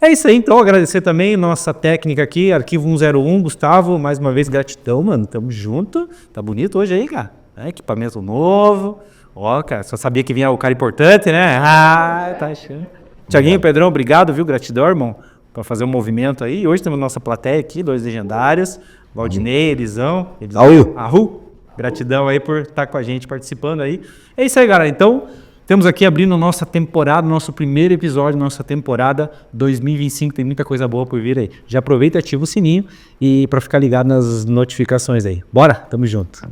É isso aí, então, agradecer também nossa técnica aqui, Arquivo 101, Gustavo, mais uma vez, gratidão, mano, tamo junto, tá bonito hoje aí, cara, equipamento novo, cara, só sabia que vinha o cara importante, né, tá achando. Tiaguinho, Pedrão, obrigado, viu, gratidão, irmão, para fazer um movimento aí, hoje temos nossa plateia aqui, 2 legendários, Valdinei, Elisão, Arru, gratidão aí por estar com a gente participando aí, é isso aí, galera, então... Temos aqui abrindo nossa temporada, nosso primeiro episódio, nossa temporada 2025. Tem muita coisa boa por vir aí. Já aproveita e ativa o sininho e para ficar ligado nas notificações aí. Bora? Tamo junto.